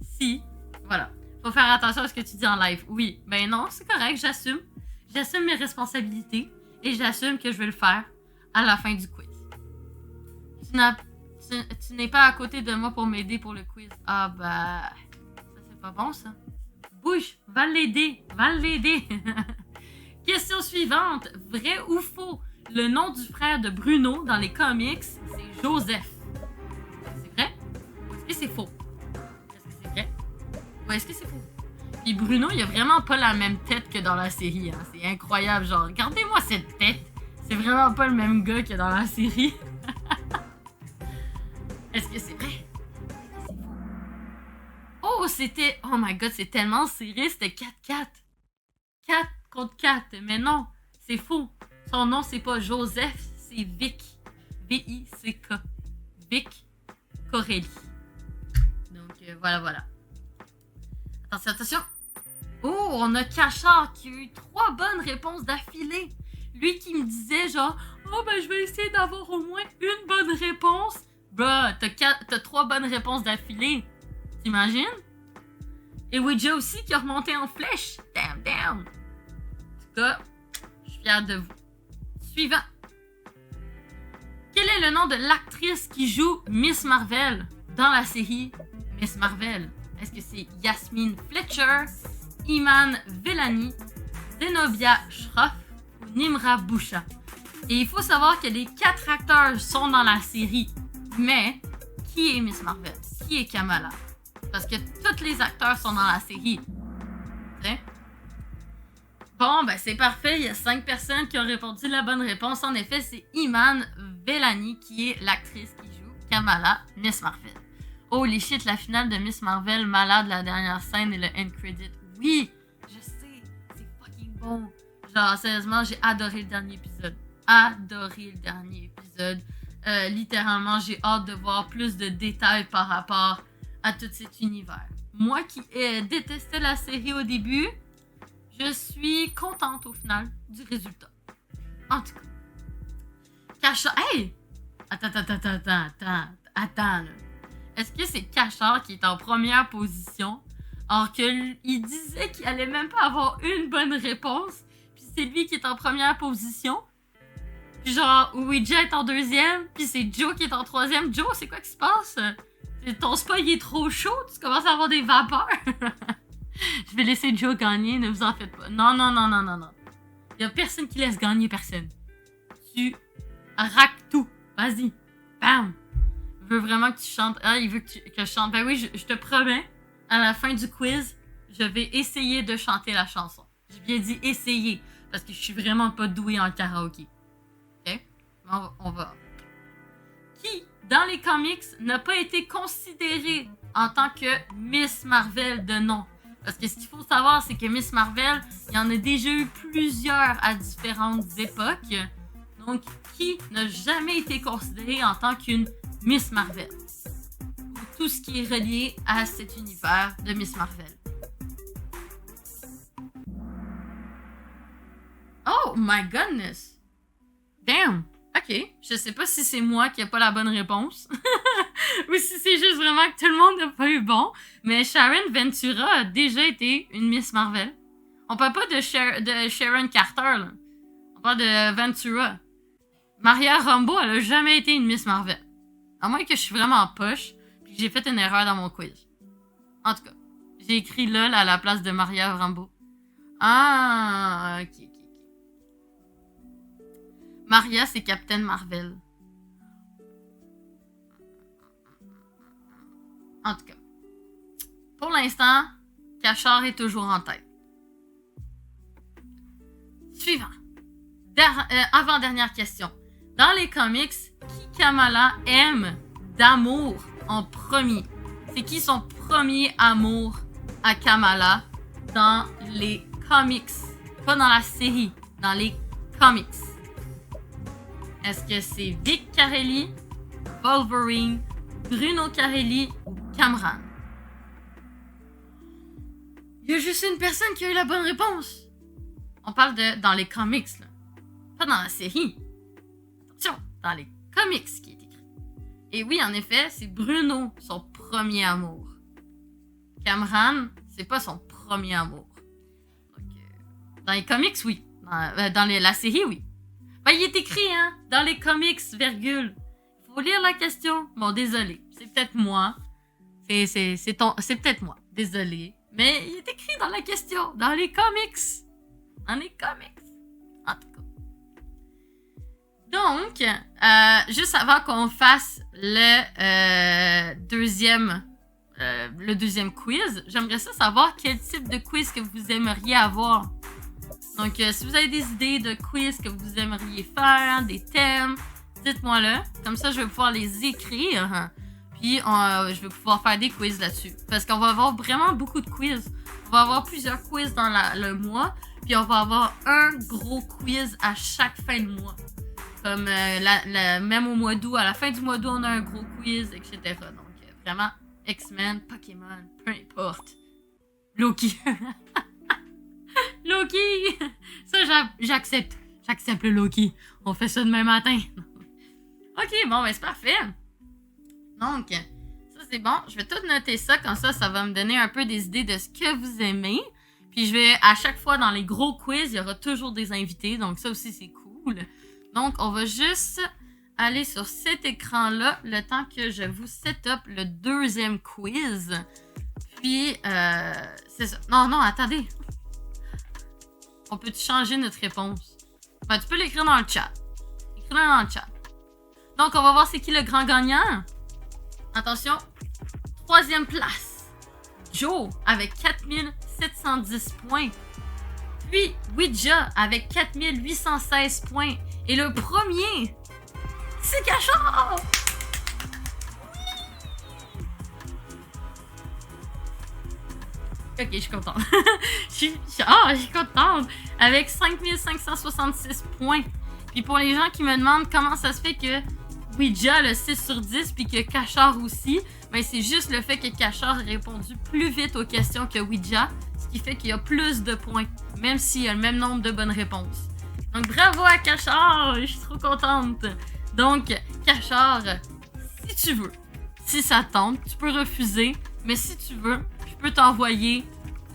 Si, voilà. Faut faire attention à ce que tu dis en live. Oui, ben non, c'est correct, j'assume. J'assume mes responsabilités et j'assume que je vais le faire à la fin du quiz. Tu n'es pas à côté de moi pour m'aider pour le quiz. Ah bah, ça c'est pas bon ça. Bouge, va l'aider. Question suivante. Vrai ou faux? Le nom du frère de Bruno dans les comics, c'est Joseph. C'est vrai? Ou est-ce que c'est faux? Est-ce que c'est vrai? Ou est-ce que c'est faux? Puis Bruno, il a vraiment pas la même tête que dans la série. Hein. C'est incroyable. Genre, regardez-moi cette tête. C'est vraiment pas le même gars que dans la série. Est-ce que c'est vrai? Oh, c'était... Oh my god, c'est tellement serré. C'était 4-4. 4 contre 4. Mais non, c'est faux. Son nom, c'est pas Joseph, c'est Vic. V-I-C-K. Vic Corelli. Donc, voilà. Attention. Oh, on a Cachard qui a eu 3 bonnes réponses d'affilée. Lui qui me disait genre, oh ben je vais essayer d'avoir au moins une bonne réponse. Bruh, t'as 3 bonnes réponses d'affilée. T'imagines? Et Ouija aussi qui a remonté en flèche. Damn. En tout cas, je suis fière de vous. Suivant. Quel est le nom de l'actrice qui joue Miss Marvel dans la série Miss Marvel? Est-ce que c'est Yasmine Fletcher, Iman Vellani, Zenobia Shroff ou Nimra Boucha? Et il faut savoir que les 4 acteurs sont dans la série. Mais, qui est Miss Marvel? Qui est Kamala? Parce que tous les acteurs sont dans la série. T'sais? Bon, ben c'est parfait. Il y a 5 personnes qui ont répondu la bonne réponse. En effet, c'est Iman Vellani qui est l'actrice qui joue Kamala, Miss Marvel. Holy shit, la finale de Miss Marvel, malade, la dernière scène et le end credit. Oui, je sais, c'est fucking bon. Genre, sérieusement, j'ai adoré le dernier épisode. Littéralement, j'ai hâte de voir plus de détails par rapport à tout cet univers. Moi qui détestais la série au début, je suis contente au final du résultat. En tout cas. Cachard. Hey! Attends, là. Est-ce que c'est Cachard qui est en première position alors qu'il disait qu'il allait même pas avoir une bonne réponse, puis c'est lui qui est en première position? Puis genre, Ouija est en deuxième, puis c'est Joe qui est en troisième. Joe, c'est quoi qui se passe? Ton spa, il est trop chaud, tu commences à avoir des vapeurs. Je vais laisser Joe gagner, ne vous en faites pas. Non. Il y a personne qui laisse gagner personne. Tu raques tout. Vas-y. Bam. Il veut vraiment que tu chantes. Ah, il veut que je chante. Ben oui, je te promets, à la fin du quiz, je vais essayer de chanter la chanson. J'ai bien dit essayer, parce que je suis vraiment pas douée en karaoké. Ok? On va. Qui, dans les comics, n'a pas été considérée en tant que Miss Marvel de nom? Parce que ce qu'il faut savoir, c'est que Miss Marvel, il y en a déjà eu plusieurs à différentes époques. Donc, qui n'a jamais été considérée en tant qu'une Miss Marvel? Tout ce qui est relié à cet univers de Miss Marvel. Oh my goodness! Damn! Ok. Je sais pas si c'est moi qui a pas la bonne réponse. Ou si c'est juste vraiment que tout le monde n'a pas eu bon. Mais Sharon Ventura a déjà été une Miss Marvel. On parle pas de Sharon Carter, là. On parle de Ventura. Maria Rambeau, elle a jamais été une Miss Marvel. À moins que je suis vraiment en poche puis que j'ai fait une erreur dans mon quiz. En tout cas, j'ai écrit LOL à la place de Maria Rambeau. Ah, ok. Maria, c'est Captain Marvel. En tout cas. Pour l'instant, Cachard est toujours en tête. Suivant. Avant-dernière question. Dans les comics, qui Kamala aime d'amour en premier? C'est qui son premier amour à Kamala dans les comics? Pas dans la série, dans les comics. Est-ce que c'est Vic Carelli, Wolverine, Bruno Carelli ou Cameron? Il y a juste une personne qui a eu la bonne réponse. On parle de dans les comics, là. Pas dans la série. Attention, dans les comics qui est écrit. Et oui, en effet, c'est Bruno, son premier amour. Cameron, c'est pas son premier amour. Donc, dans les comics, oui. Dans la série, oui. Ben, il est écrit, hein, dans les comics, virgule. Faut lire la question. Bon, désolé. C'est peut-être moi. C'est peut-être moi. Désolé. Mais il est écrit dans la question. Dans les comics. Dans les comics. En tout cas. Donc, juste avant qu'on fasse le deuxième quiz, j'aimerais savoir quel type de quiz que vous aimeriez avoir. Donc, si vous avez des idées de quiz que vous aimeriez faire, des thèmes, dites-moi-le. Comme ça, je vais pouvoir les écrire. Puis, je vais pouvoir faire des quiz là-dessus. Parce qu'on va avoir vraiment beaucoup de quiz. On va avoir plusieurs quiz dans le mois. Puis, on va avoir un gros quiz à chaque fin de mois. Comme même au mois d'août. À la fin du mois d'août, on a un gros quiz, etc. Donc, vraiment, X-Men, Pokémon, peu importe. Loki. Loki! Ça, j'accepte. J'accepte le Loki. On fait ça demain matin. Ok, bon, ben c'est parfait. Donc, ça c'est bon. Je vais tout noter ça. Comme ça va me donner un peu des idées de ce que vous aimez. Puis je vais, à chaque fois, dans les gros quiz, il y aura toujours des invités. Donc ça aussi, c'est cool. Donc, on va juste aller sur cet écran-là le temps que je vous set up le deuxième quiz. Puis, c'est ça. Non, attendez. On peut changer notre réponse? Ben, tu peux l'écrire dans le chat. Écris-le dans le chat. Donc, on va voir c'est qui le grand gagnant. Attention. 3e place. Joe avec 4710 points. Puis, Ouija avec 4816 points. Et le premier, c'est Cachard! Ok, je suis contente. Je suis contente. Avec 5566 points. Puis pour les gens qui me demandent comment ça se fait que Ouija a le 6 sur 10 puis que Cachard aussi, ben c'est juste le fait que Cachard a répondu plus vite aux questions que Ouija, ce qui fait qu'il y a plus de points, même s'il y a le même nombre de bonnes réponses. Donc bravo à Cachard, je suis trop contente. Donc Cachard, si tu veux, si ça tente, tu peux refuser, mais si tu veux, je peux t'envoyer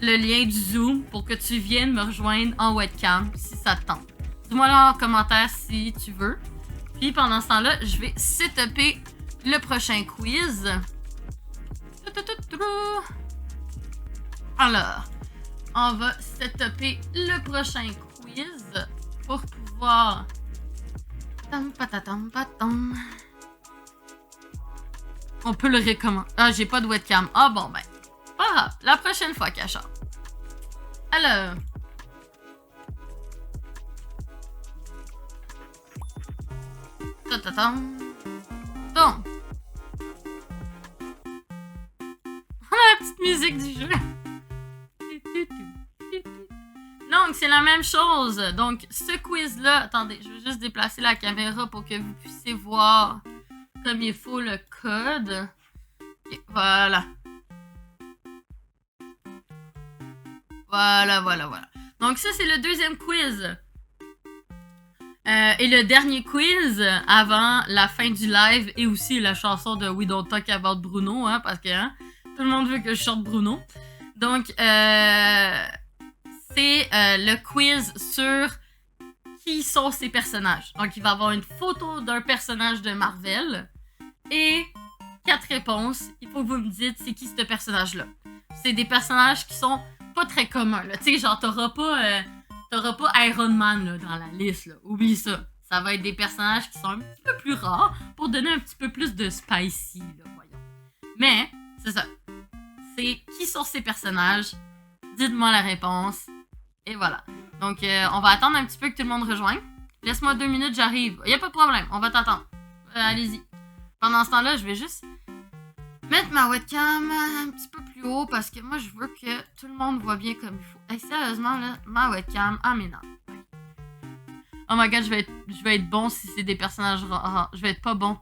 le lien du Zoom pour que tu viennes me rejoindre en webcam si ça te tente. Dis-moi là en commentaire si tu veux. Puis pendant ce temps-là, je vais setuper le prochain quiz. Alors, on va setuper le prochain quiz pour pouvoir... On peut le recommencer. Ah, j'ai pas de webcam. Ah bon, ben. Pas grave. La prochaine fois, Cachard. Alors. Bon. On a la petite musique du jeu. Donc, c'est la même chose. Donc, ce quiz-là... Attendez, je vais juste déplacer la caméra pour que vous puissiez voir comme il faut le code. Okay, voilà. Voilà. Donc, ça, c'est le deuxième quiz. Et le dernier quiz avant la fin du live et aussi la chanson de We Don't Talk About Bruno, hein, parce que hein, tout le monde veut que je chante Bruno. Donc, c'est le quiz sur qui sont ces personnages. Donc, il va y avoir une photo d'un personnage de Marvel et 4 réponses. Il faut que vous me dites c'est qui ce personnage-là. C'est des personnages qui sont pas très communs. Tu sais, genre, t'auras pas Iron Man là, dans la liste. Là. Oublie ça. Ça va être des personnages qui sont un petit peu plus rares pour donner un petit peu plus de spicy. Là, voyons. Mais, c'est ça. C'est qui sont ces personnages? Dites-moi la réponse. Et voilà. Donc, on va attendre un petit peu que tout le monde rejoigne. Laisse-moi 2 minutes, j'arrive. Y a pas de problème, on va t'attendre. Allez-y. Pendant ce temps-là, je vais juste mettre ma webcam un petit peu plus haut parce que moi, je veux que tout le monde voit bien comme il faut. Hey, sérieusement, là, ma webcam, mais non. Oh my god, je vais être bon si c'est des personnages rares. Je vais être pas bon.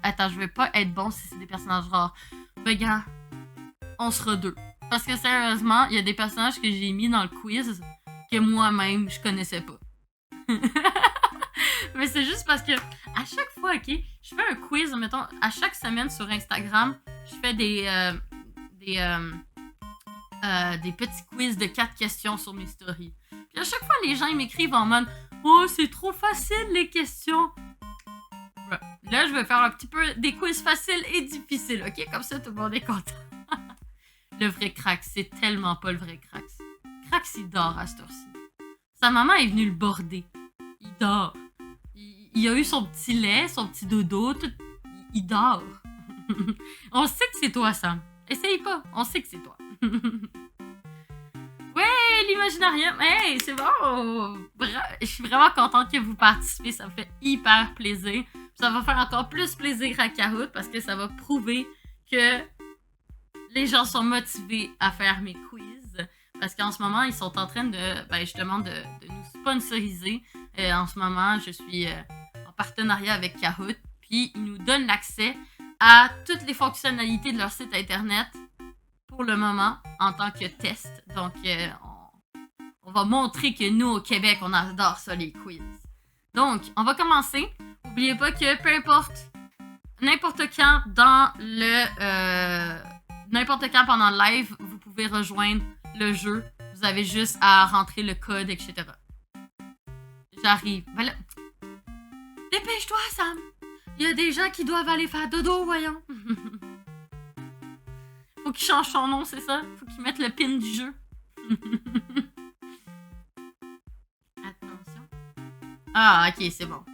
Attends, je vais pas être bon si c'est des personnages rares. Regarde, on sera 2. Parce que sérieusement, il y a des personnages que j'ai mis dans le quiz que moi-même, je connaissais pas. Mais c'est juste parce que à chaque fois, ok, je fais un quiz, mettons, à chaque semaine sur Instagram, je fais des petits quiz de 4 questions sur mes stories. Puis à chaque fois, les gens ils m'écrivent en mode « Oh, c'est trop facile les questions! » Là, je vais faire un petit peu des quiz faciles et difficiles, ok? Comme ça, tout le monde est content. Le vrai Crax, c'est tellement pas le vrai Crax. Crax, il dort à cette heure-ci. Sa maman est venue le border. Il dort. Il a eu son petit lait, son petit dodo, tout... Il dort. On sait que c'est toi, Sam. Essaye pas, on sait que c'est toi. Ouais, l'imaginarium. Hey, c'est bon. Je suis vraiment contente que vous participez. Ça me fait hyper plaisir. Ça va faire encore plus plaisir à Kahoot parce que ça va prouver que les gens sont motivés à faire mes quiz. Parce qu'en ce moment, ils sont en train de, justement, de nous sponsoriser. En ce moment, je suis en partenariat avec Kahoot. Puis, ils nous donnent l'accès à toutes les fonctionnalités de leur site internet pour le moment en tant que test. Donc, on va montrer que nous, au Québec, on adore ça, les quiz. Donc, on va commencer. N'oubliez pas que peu importe, n'importe quand dans n'importe quand pendant le live, vous pouvez rejoindre le jeu. Vous avez juste à rentrer le code, etc. J'arrive. Ben là... Dépêche-toi, Sam! Il y a des gens qui doivent aller faire dodo, voyons. Faut qu'il change son nom, c'est ça? Faut qu'il mette le pin du jeu. Attention. Ah, ok, c'est bon.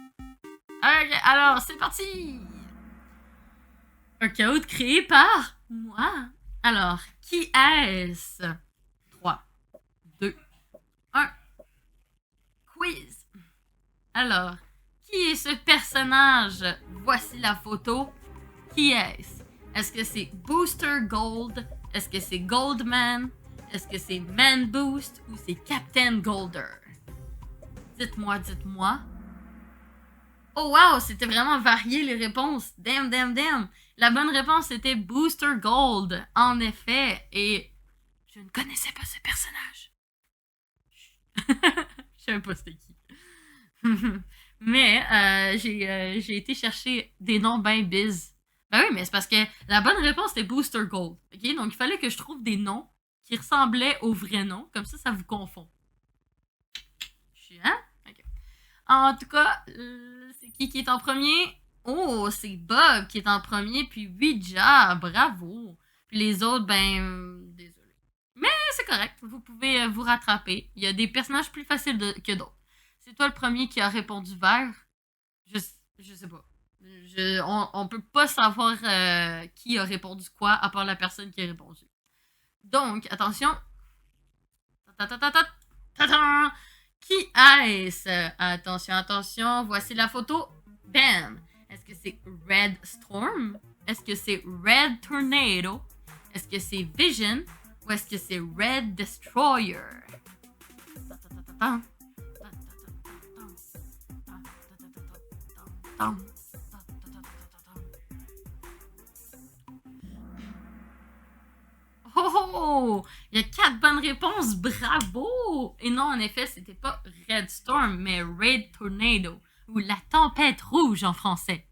Ok, alors, c'est parti! Un Kahoot créé par moi. Alors, qui est-ce? 3, 2, 1. Quiz. Alors, qui est ce personnage? Voici la photo. Qui est-ce? Est-ce que c'est Booster Gold? Est-ce que c'est Goldman? Est-ce que c'est Man Boost? Ou c'est Captain Golder? Dites-moi, dites-moi. Oh wow, c'était vraiment varié les réponses. Damn, damn, damn. La bonne réponse était Booster Gold. En effet. Et je ne connaissais pas ce personnage. Je sais même pas c'était qui. Mais j'ai été chercher des noms ben biz. Ben oui, mais c'est parce que la bonne réponse était Booster Gold. Ok, donc il fallait que je trouve des noms qui ressemblaient au vrai nom. Comme ça vous confond. Hein? Ok. En tout cas, c'est qui est en premier? Oh, c'est Bob qui est en premier, puis Ouija, bravo. Puis les autres, désolé. Mais c'est correct, vous pouvez vous rattraper. Il y a des personnages plus faciles que d'autres. C'est toi le premier qui a répondu vert? Je sais pas. On peut pas savoir qui a répondu quoi, à part la personne qui a répondu. Donc, attention. Qui est-ce? Attention, attention. Voici la photo. Bam! Est-ce que c'est Red Storm? Est-ce que c'est Red Tornado? Est-ce que c'est Vision? Ou est-ce que c'est Red Destroyer? Oh! Il y a 4 bonnes réponses, bravo! Et non, en effet, c'était pas Red Storm, mais Red Tornado. ou La Tempête Rouge en français.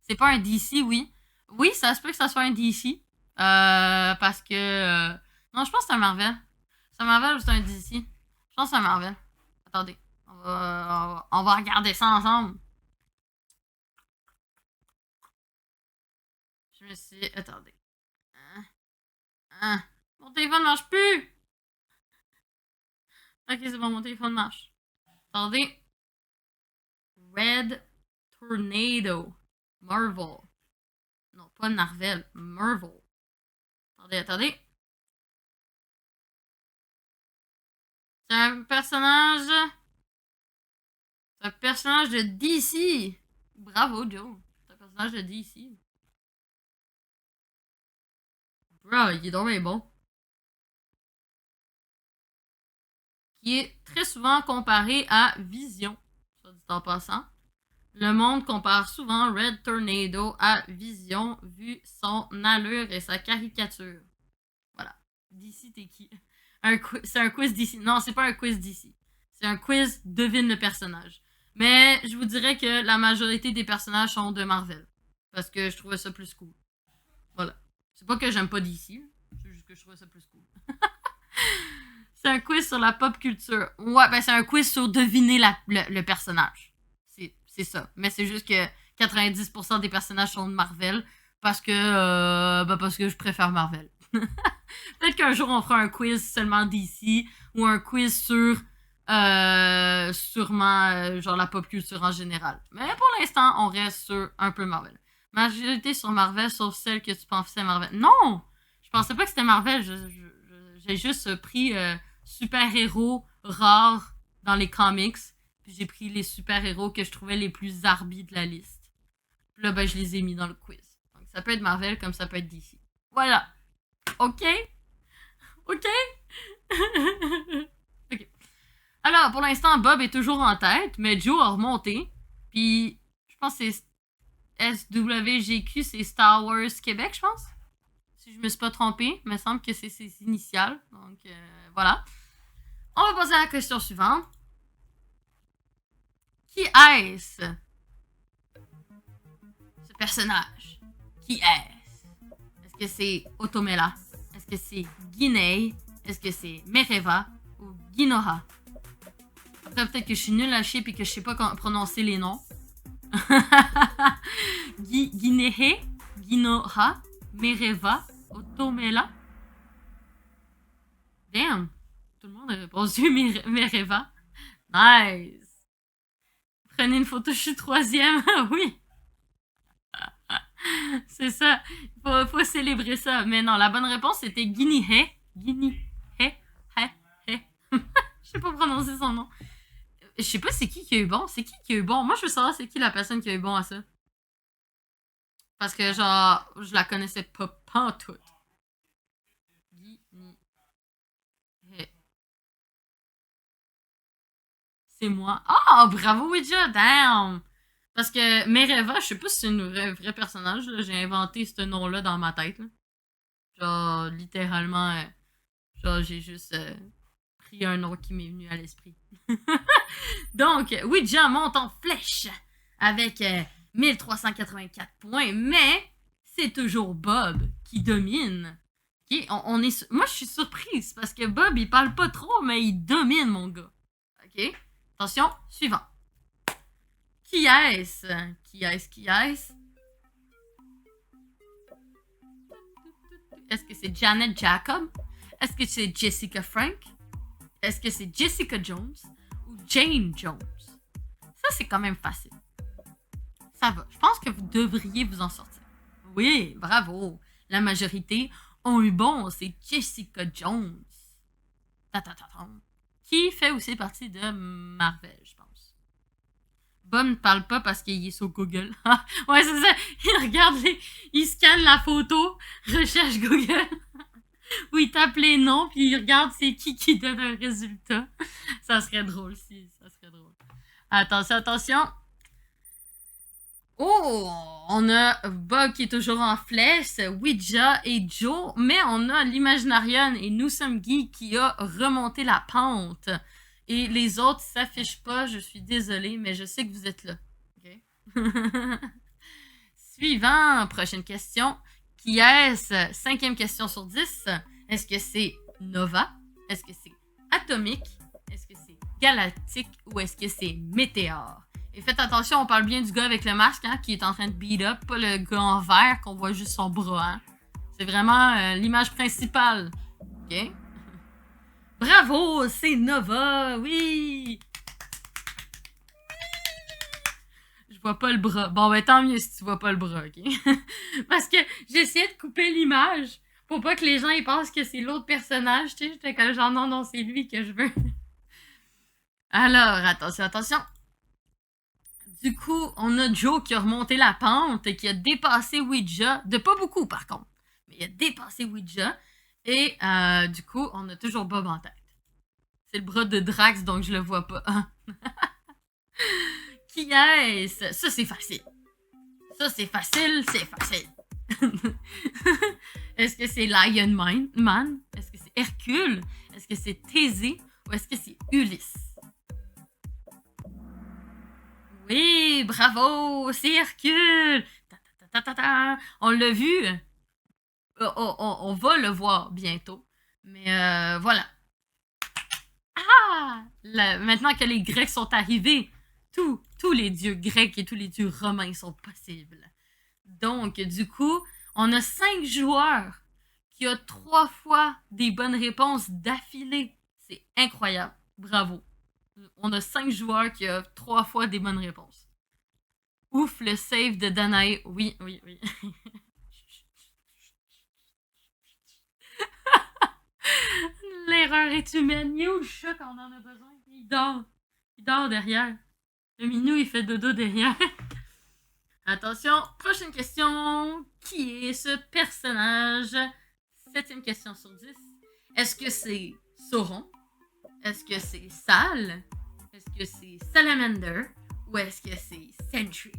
C'est pas un DC, oui. Oui, ça se peut que ça soit un DC. Parce que... non, je pense que c'est un Marvel. C'est un Marvel ou c'est un DC? Je pense que c'est un Marvel. Attendez. On va regarder ça ensemble. Je me suis... Attendez. Mon téléphone marche plus! Ok, c'est bon, mon téléphone marche. Attendez. Red Tornado. Marvel. Non, pas Marvel. Marvel. Attendez. C'est un personnage... C'est un personnage de DC. Bravo, Joe. C'est un personnage de DC. Bro, il est donc bon. Qui est très souvent comparé à Vision, soit dit en passant. Le monde compare souvent Red Tornado à Vision, vu son allure et sa caricature. Voilà. DC, t'es qui? C'est un quiz DC. Non, c'est pas un quiz DC. C'est un quiz devine le personnage. Mais je vous dirais que la majorité des personnages sont de Marvel. Parce que je trouvais ça plus cool. Voilà. C'est pas que j'aime pas DC, c'est juste que je trouvais ça plus cool. C'est un quiz sur la pop culture. Ouais, ben c'est un quiz sur deviner le personnage. C'est ça. Mais c'est juste que 90% des personnages sont de Marvel parce que je préfère Marvel. Peut-être qu'un jour on fera un quiz seulement DC ou un quiz sur sûrement genre la pop culture en général. Mais pour l'instant, on reste sur un peu Marvel. Majorité sur Marvel, sauf celle que tu pensais Marvel. Non! Je pensais pas que c'était Marvel. J'ai juste pris super-héros rares dans les comics. Puis j'ai pris les super-héros que je trouvais les plus arbis de la liste. Puis là, ben, je les ai mis dans le quiz. Donc ça peut être Marvel comme ça peut être DC. Voilà. OK? OK? OK. Alors, pour l'instant, Bob est toujours en tête, mais Joe a remonté. Puis, je pense que c'est SWGQ, c'est Star Wars Québec, je pense. Si je me suis pas trompée, il me semble que c'est ses initiales. Donc, voilà. On va passer à la question suivante. Qui est-ce? Ce personnage. Qui est-ce? Est-ce que c'est Otomela? Est-ce que c'est Guinée? Est-ce que c'est Mereva? Ou Guinoha? Après, peut-être que je suis nulle à chier et que je sais pas prononcer les noms. Guinée, Guinoha, Mereva, Otomela. Damn! Tout le monde a répondu Mereva. Nice! Prenez une photo, je suis troisième. Oui! C'est ça. Faut célébrer ça. Mais non, la bonne réponse, c'était Guinée. Guinée. Je sais pas prononcer son nom. Je sais pas c'est qui a eu bon. C'est qui a eu bon? Moi, je veux savoir c'est qui la personne qui a eu bon à ça. Parce que, genre, je la connaissais pas pantoute. C'est moi. Ah, bravo, Ouija! Damn! Parce que Mereva, je sais pas si c'est une vraie personnage. J'ai inventé ce nom-là dans ma tête. Là. Genre, littéralement, genre, j'ai juste pris un nom qui m'est venu à l'esprit. Donc, Ouija monte en flèche avec 1384 points, mais c'est toujours Bob qui domine. Okay? Moi, je suis surprise parce que Bob, il parle pas trop, mais il domine, mon gars. OK? Attention, suivant. Qui est-ce? Qui est-ce? Est-ce que c'est Janet Jacob? Est-ce que c'est Jessica Frank? Est-ce que c'est Jessica Jones? Ou Jane Jones? Ça, c'est quand même facile. Ça va. Je pense que vous devriez vous en sortir. Oui, bravo. La majorité ont eu bon. C'est Jessica Jones. Qui fait aussi partie de Marvel, je pense. Bob ne parle pas parce qu'il est sur Google. Ouais, c'est ça. Il regarde il scanne la photo, recherche Google. Où il tape les noms, puis il regarde c'est qui donne un résultat. Ça serait drôle, si. Ça serait drôle. Attention. Oh! On a Bob qui est toujours en flèche, Ouija et Joe, mais on a l'Imaginarium et Nous sommes Guy qui a remonté la pente. Et les autres s'affichent pas, je suis désolée, mais je sais que vous êtes là. Okay? Suivant, prochaine question. Qui est-ce? 5e question sur 10. Est-ce que c'est Nova? Est-ce que c'est Atomique? Est-ce que c'est Galactique? Ou est-ce que c'est Météore? Et faites attention, on parle bien du gars avec le masque qui est en train de beat up, pas le gars en vert qu'on voit juste son bras. Hein. C'est vraiment l'image principale. OK? Bravo, c'est Nova, oui! Je vois pas le bras. Bon, ben tant mieux si tu vois pas le bras, OK? Parce que j'essayais de couper l'image pour pas que les gens ils pensent que c'est l'autre personnage, tu sais. J'étais comme genre, non, c'est lui que je veux. Alors, attention. Du coup, on a Joe qui a remonté la pente et qui a dépassé Ouija, de pas beaucoup par contre, mais il a dépassé Ouija. Et du coup, on a toujours Bob en tête. C'est le bras de Drax, donc je le vois pas. Qui est-ce? Ça, c'est facile. Est-ce que c'est Lion Man? Est-ce que c'est Hercule? Est-ce que c'est Thésée? Ou est-ce que c'est Ulysse? Oui, bravo, c'est Hercule. On l'a vu. On va le voir bientôt. Mais voilà. Ah! Maintenant que les Grecs sont arrivés, tous les dieux grecs et tous les dieux romains sont possibles. Donc, du coup, on a 5 joueurs qui ont 3 fois des bonnes réponses d'affilée. C'est incroyable. Bravo. On a 5 joueurs qui ont 3 fois des bonnes réponses. Ouf, le save de Danae. Oui. L'erreur est humaine. Il est où le chat quand on en a besoin? Il dort derrière. Le minou, il fait dodo derrière. Attention, prochaine question. Qui est ce personnage? 7e question sur 10. Est-ce que c'est Sauron? Est-ce que c'est Sal? Est-ce que c'est Salamander? Ou est-ce que c'est Sentry?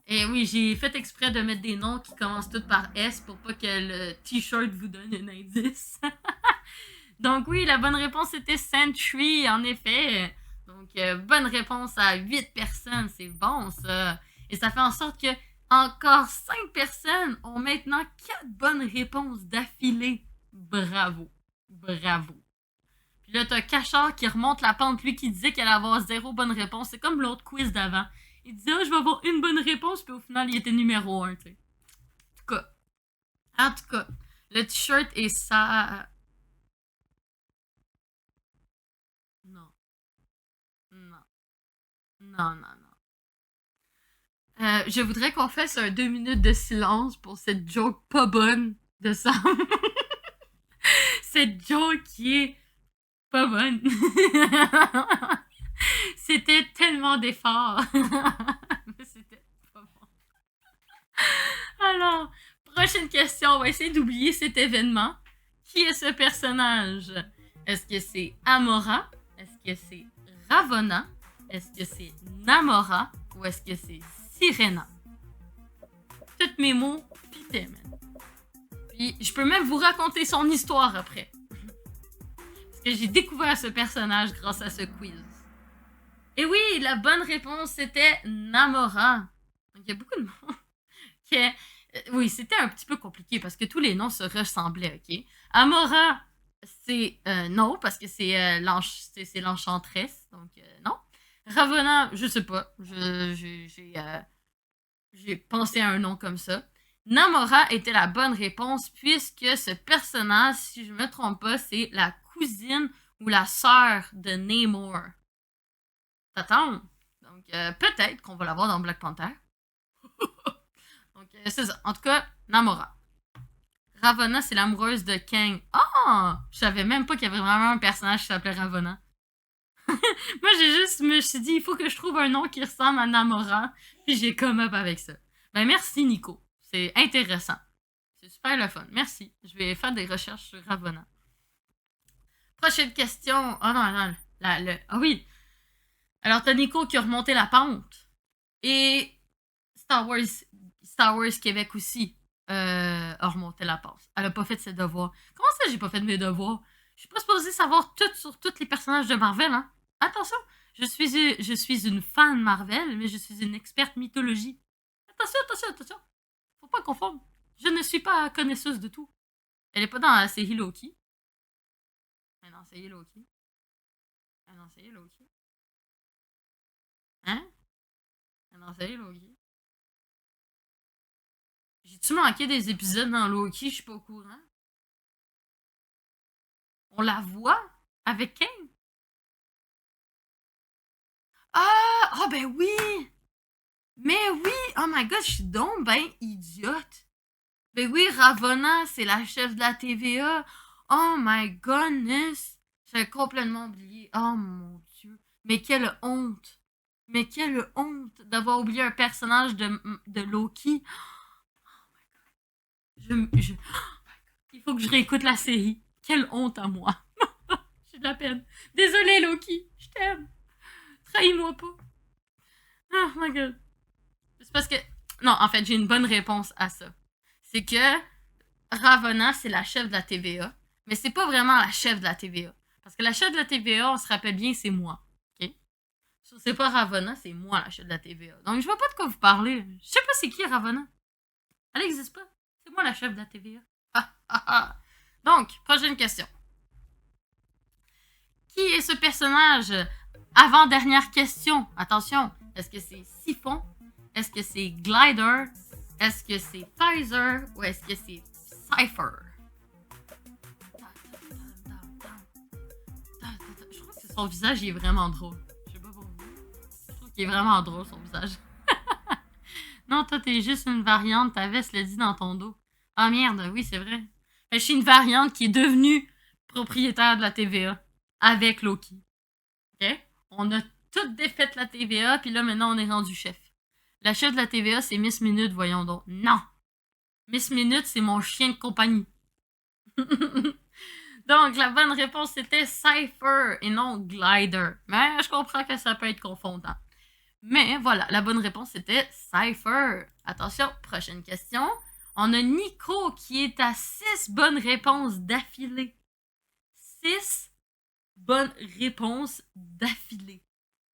Et oui, j'ai fait exprès de mettre des noms qui commencent tous par S pour pas que le t-shirt vous donne un indice. Donc oui, la bonne réponse était Sentry, en effet. Donc bonne réponse à 8 personnes, c'est bon ça. Et ça fait en sorte que encore 5 personnes ont maintenant 4 bonnes réponses d'affilée. Bravo. Puis là, t'as Cachard qui remonte la pente, lui qui disait qu'elle allait avoir 0 bonne réponse. C'est comme l'autre quiz d'avant. Il disait, je vais avoir une bonne réponse, puis au final, il était numéro 1, tu sais. En tout cas, le t-shirt est ça. Non. Je voudrais qu'on fasse un 2 minutes de silence pour cette joke pas bonne de Sam. Cette joke qui est pas bonne. C'était tellement d'efforts. Mais c'était pas bon. Alors, prochaine question. On va essayer d'oublier cet événement. Qui est ce personnage? Est-ce que c'est Amora? Est-ce que c'est Ravonna? Est-ce que c'est Namora? Ou est-ce que c'est Sirena? Tous mes mots pitaient, man. Puis, je peux même vous raconter son histoire après. Parce que j'ai découvert ce personnage grâce à ce quiz. Et oui, la bonne réponse, c'était Namora. Donc, il y a beaucoup de monde qui... Oui, c'était un petit peu compliqué parce que tous les noms se ressemblaient, ok? Amora, c'est non, parce que c'est l'enchanteresse, donc non. Ravonna, je sais pas. J'ai pensé à un nom comme ça. Namora était la bonne réponse puisque ce personnage, si je me trompe pas, c'est la cousine ou la sœur de Namor. T'attends? Donc peut-être qu'on va la voir dans Black Panther. Donc c'est ça. En tout cas, Namora. Ravonna, c'est l'amoureuse de Kang. Ah! Je savais même pas qu'il y avait vraiment un personnage qui s'appelait Ravonna. Moi, me suis dit, il faut que je trouve un nom qui ressemble à Namora. Puis j'ai come up avec ça. Ben, merci, Nico. C'est intéressant. C'est super le fun. Merci. Je vais faire des recherches sur Ravonna. Prochaine question. Oh non. Ah oui. Alors, t'as Nico qui a remonté la pente. Et Star Wars Québec aussi a remonté la pente. Elle a pas fait ses devoirs. Comment ça, j'ai pas fait de mes devoirs? Je suis pas supposée savoir tout sur tous les personnages de Marvel, hein. Attention, je suis une fan Marvel, mais je suis une experte mythologie. Attention. Faut pas confondre. Je ne suis pas connaisseuse de tout. Elle est pas dans la série Loki. Elle est dans la série Loki. Hein? Elle est dans la série Loki. J'ai-tu manqué des épisodes dans Loki? Je suis pas au courant. On la voit avec Kane? Ah, ben oui! Mais oui! Oh my god, je suis donc ben idiote. Ben oui, Ravonna, c'est la chef de la TVA. Oh my goodness! J'avais complètement oublié. Oh mon dieu. Mais quelle honte! Mais quelle honte d'avoir oublié un personnage de Loki. Il faut que je réécoute la série. Quelle honte à moi. J'ai de la peine. Désolée, Loki. Je t'aime. Trahis-moi pas. Oh my god. C'est parce que... Non, en fait, j'ai une bonne réponse à ça. C'est que Ravonna, c'est la chef de la TVA. Mais c'est pas vraiment la chef de la TVA. Parce que la chef de la TVA, on se rappelle bien, c'est moi. OK? C'est pas Ravonna, c'est moi la chef de la TVA. Donc, je vois pas de quoi vous parlez. Je sais pas c'est qui Ravonna. Elle existe pas. C'est moi la chef de la TVA. Donc, prochaine question. Qui est ce personnage? Avant-dernière question. Attention. Est-ce que c'est Siphon? Est-ce que c'est Glider? Est-ce que c'est Pfizer? Ou est-ce que c'est Cypher? Je trouve que son visage il est vraiment drôle. Je sais pas pour vous. Je trouve qu'il est vraiment drôle son visage. Non, toi t'es juste une variante. Ta veste le dit dans ton dos. Ah merde, oui c'est vrai. Mais je suis une variante qui est devenue propriétaire de la TVA. Avec Loki. OK? On a tout défait la TVA, puis là, maintenant, on est rendu chef. La chef de la TVA, c'est Miss Minute, voyons donc. Non! Miss Minute, c'est mon chien de compagnie. Donc, la bonne réponse, c'était Cypher et non Glider. Mais je comprends que ça peut être confondant. Mais voilà, la bonne réponse, c'était Cypher. Attention, prochaine question. On a Nico qui est à 6 bonnes réponses d'affilée. 6 bonnes réponses d'affilée.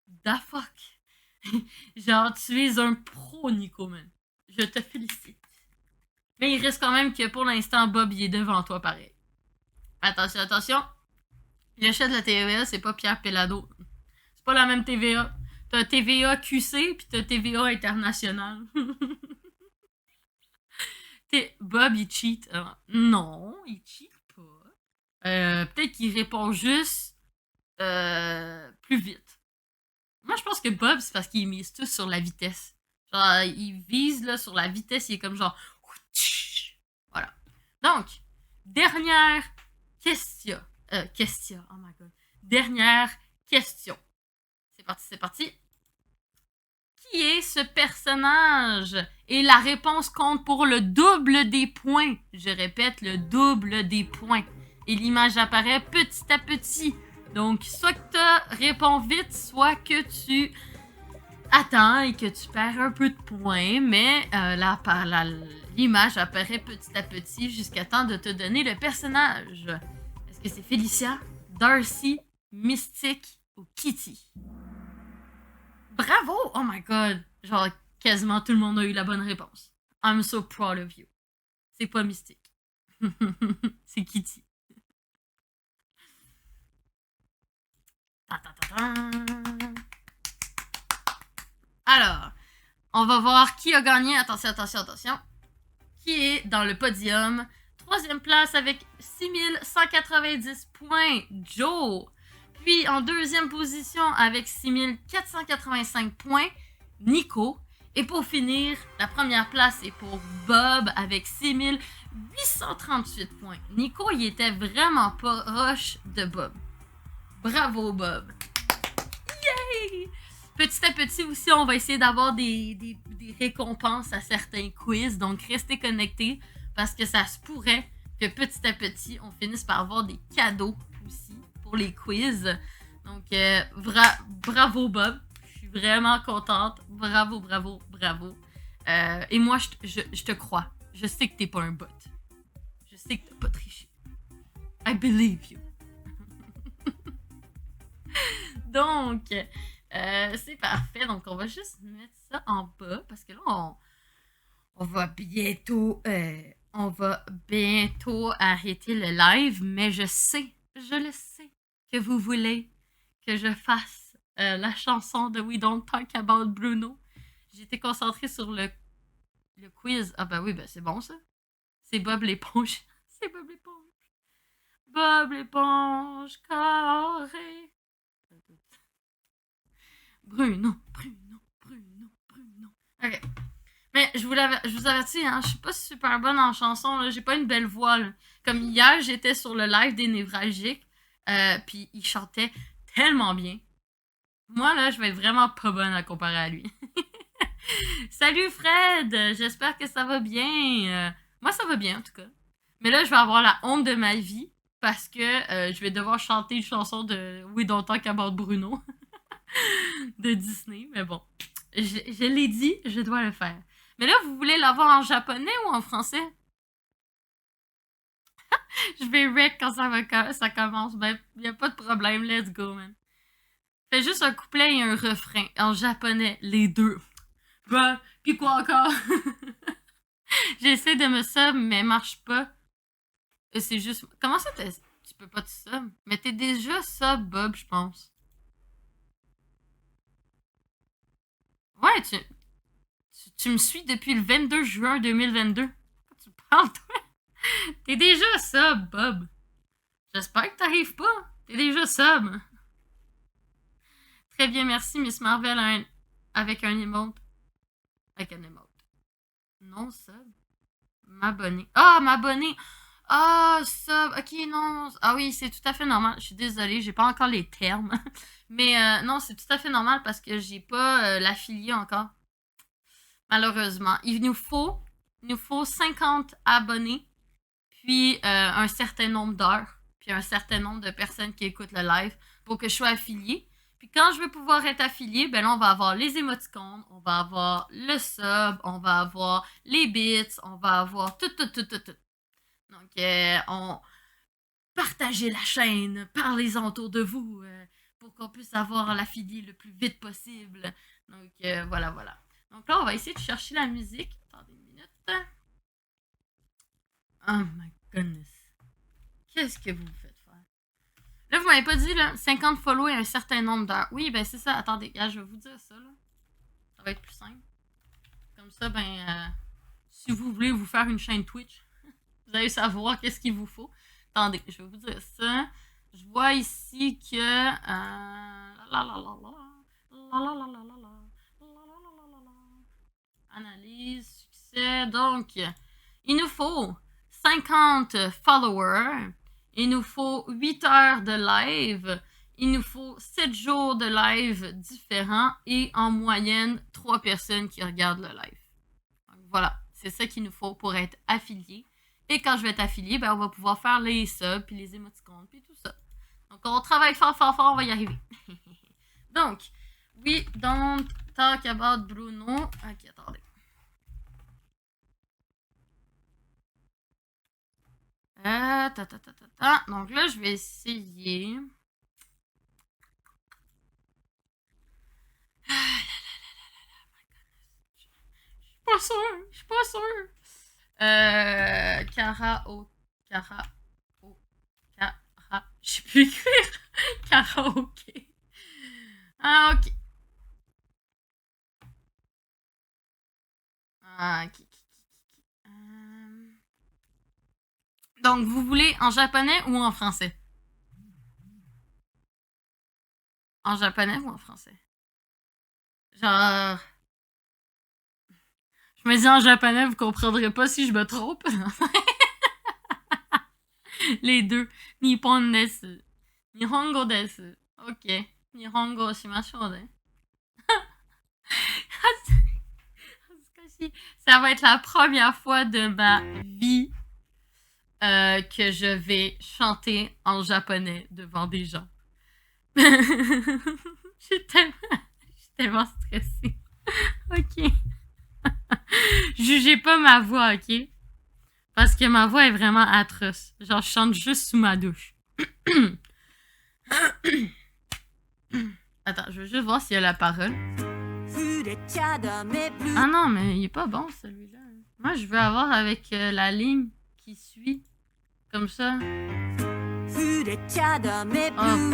Da fuck. Genre, tu es un pro, Nico, man. Je te félicite. Mais il reste quand même que pour l'instant, Bob, il est devant toi, pareil. Attention. Le chef de la TVA, c'est pas Pierre Pellado. C'est pas la même TVA. T'as TVA QC, pis t'as TVA International. Bob, il cheat. Non, il cheat pas. Peut-être qu'il répond juste plus vite. Moi, je pense que Bob, c'est parce qu'il mise tout sur la vitesse. Genre, il vise là, sur la vitesse, il est comme genre... Voilà. Donc, dernière question. Oh my god. Dernière question. C'est parti. Qui est ce personnage? Et la réponse compte pour le double des points. Je répète, le double des points. Et l'image apparaît petit à petit. Donc, soit que tu réponds vite, soit que tu attends et que tu perds un peu de points, mais l'image apparaît petit à petit jusqu'à temps de te donner le personnage. Est-ce que c'est Félicia, Darcy, Mystique ou Kitty? Bravo! Oh my god! Genre, quasiment tout le monde a eu la bonne réponse. I'm so proud of you. C'est pas Mystique. C'est Kitty. Alors, on va voir qui a gagné. Attention. Qui est dans le podium? 3e place avec 6190 points, Joe. Puis en 2e position avec 6485 points, Nico. Et pour finir, la première place est pour Bob avec 6838 points. Nico, il était vraiment pas proche de Bob. Bravo, Bob. Yay! Petit à petit aussi, on va essayer d'avoir des récompenses à certains quiz. Donc, restez connectés parce que ça se pourrait que petit à petit, on finisse par avoir des cadeaux aussi pour les quiz. Donc, bravo, Bob. Je suis vraiment contente. Bravo. Et moi, je te crois. Je sais que t'es pas un bot. Je sais que t'as pas triché. I believe you. Donc, c'est parfait. Donc, on va juste mettre ça en bas parce que là, on va bientôt arrêter le live, mais je le sais, que vous voulez que je fasse la chanson de We Don't Talk About Bruno. J'étais concentrée sur le quiz. Ah ben oui, ben c'est bon ça. C'est Bob l'éponge. C'est Bob l'éponge. Bob l'éponge carré. Bruno. Ok. Mais je vous avertis, hein, je suis pas super bonne en chanson, là. J'ai pas une belle voix, là. Comme hier, j'étais sur le live des Névralgiques, puis il chantait tellement bien. Moi, là, je vais être vraiment pas bonne à comparer à lui. Salut Fred, j'espère que ça va bien. Moi, ça va bien, en tout cas. Mais là, je vais avoir la honte de ma vie, parce que je vais devoir chanter une chanson de We Don't Talk About Bruno, de Disney, mais bon. Je l'ai dit, je dois le faire. Mais là, vous voulez l'avoir en japonais ou en français? Je vais wreck quand ça commence. Ben, y a pas de problème, let's go, man. Fais juste un couplet et un refrain en japonais, les deux. Ben, pis quoi encore? J'essaie de me sub, mais marche pas. C'est juste... Comment ça, tu peux pas te sub? Mais t'es déjà sub, Bob, je pense. Ouais, tu me suis depuis le 22 juin 2022. Tu parles, toi? T'es déjà sub, Bob. J'espère que t'arrives pas. T'es déjà sub. Très bien, merci, Miss Marvel, avec un emote. Avec un emote. Non, sub. M'abonner. Ah, m'abonner. Ah, sub. Ok, non. Ah oui, c'est tout à fait normal. Je suis désolée, j'ai pas encore les termes. Mais non, c'est tout à fait normal parce que j'ai pas l'affilié encore. Malheureusement. Il nous faut 50 abonnés, puis un certain nombre d'heures, puis un certain nombre de personnes qui écoutent le live pour que je sois affiliée. Puis quand je vais pouvoir être affiliée, ben là, on va avoir les émoticônes, on va avoir le sub, on va avoir les bits, on va avoir tout. Donc, on partagez la chaîne, parlez-en autour de vous pour qu'on puisse avoir l'affilié le plus vite possible. Donc, voilà. Donc là, on va essayer de chercher la musique. Attendez une minute. Oh my goodness. Qu'est-ce que vous me faites faire? Là, vous m'avez pas dit, là, 50 follow et un certain nombre d'heures. Oui, ben c'est ça. Attendez, là, je vais vous dire ça, là. Ça va être plus simple. Comme ça, ben, si vous voulez vous faire une chaîne Twitch, vous allez savoir qu'est-ce qu'il vous faut. Attendez, je vais vous dire ça. Je vois ici que... Analyse, succès. Donc, il nous faut 50 followers. Il nous faut 8 heures de live. Il nous faut 7 jours de live différents et en moyenne 3 personnes qui regardent le live. Donc, voilà, c'est ça qu'il nous faut pour être affilié. Et quand je vais être affilié, ben, on va pouvoir faire les subs, puis les émoticônes, puis tout ça. Donc, on travaille fort, on va y arriver. Donc, we don't talk about Bruno. Ok, attendez. Donc là, je vais essayer. Je suis pas sûre. Je sais plus écrire. Karaoke. Ah, ok. Ok. Donc, vous voulez en japonais ou en français? En japonais ou en français? Genre... Je me dis en japonais, vous comprendrez pas si je me trompe. Les deux. Nippon desu. Nihongo desu. Ok. Nihongo shimashou ne. Ça va être la première fois de ma vie que je vais chanter en japonais devant des gens. Je suis tellement stressée. Ok. Jugez pas ma voix, ok? Parce que ma voix est vraiment atroce. Genre, je chante juste sous ma douche. Attends, je veux juste voir s'il y a la parole. Ah non, mais il est pas bon celui-là. Moi, je veux avoir avec la ligne qui suit. Comme ça. Oh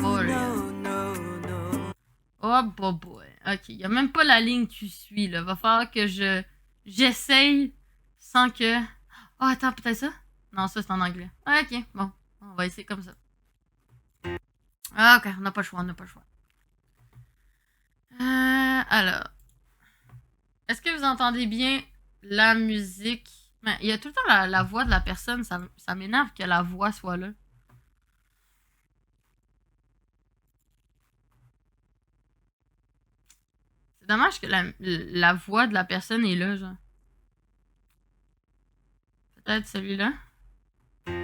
boy. Oh boy. Ok, il y a même pas la ligne qui suit là. Va falloir que j'essaye sans que. Oh attends, peut-être ça? Non, ça c'est en anglais. Ok, bon. On va essayer comme ça. Ah, ok, on n'a pas le choix, on n'a pas le choix. Alors. Est-ce que vous entendez bien la musique? Ben, il y a tout le temps la voix de la personne. Ça m'énerve que la voix soit là. C'est dommage que la voix de la personne est là, genre. Peut-être celui-là. Non.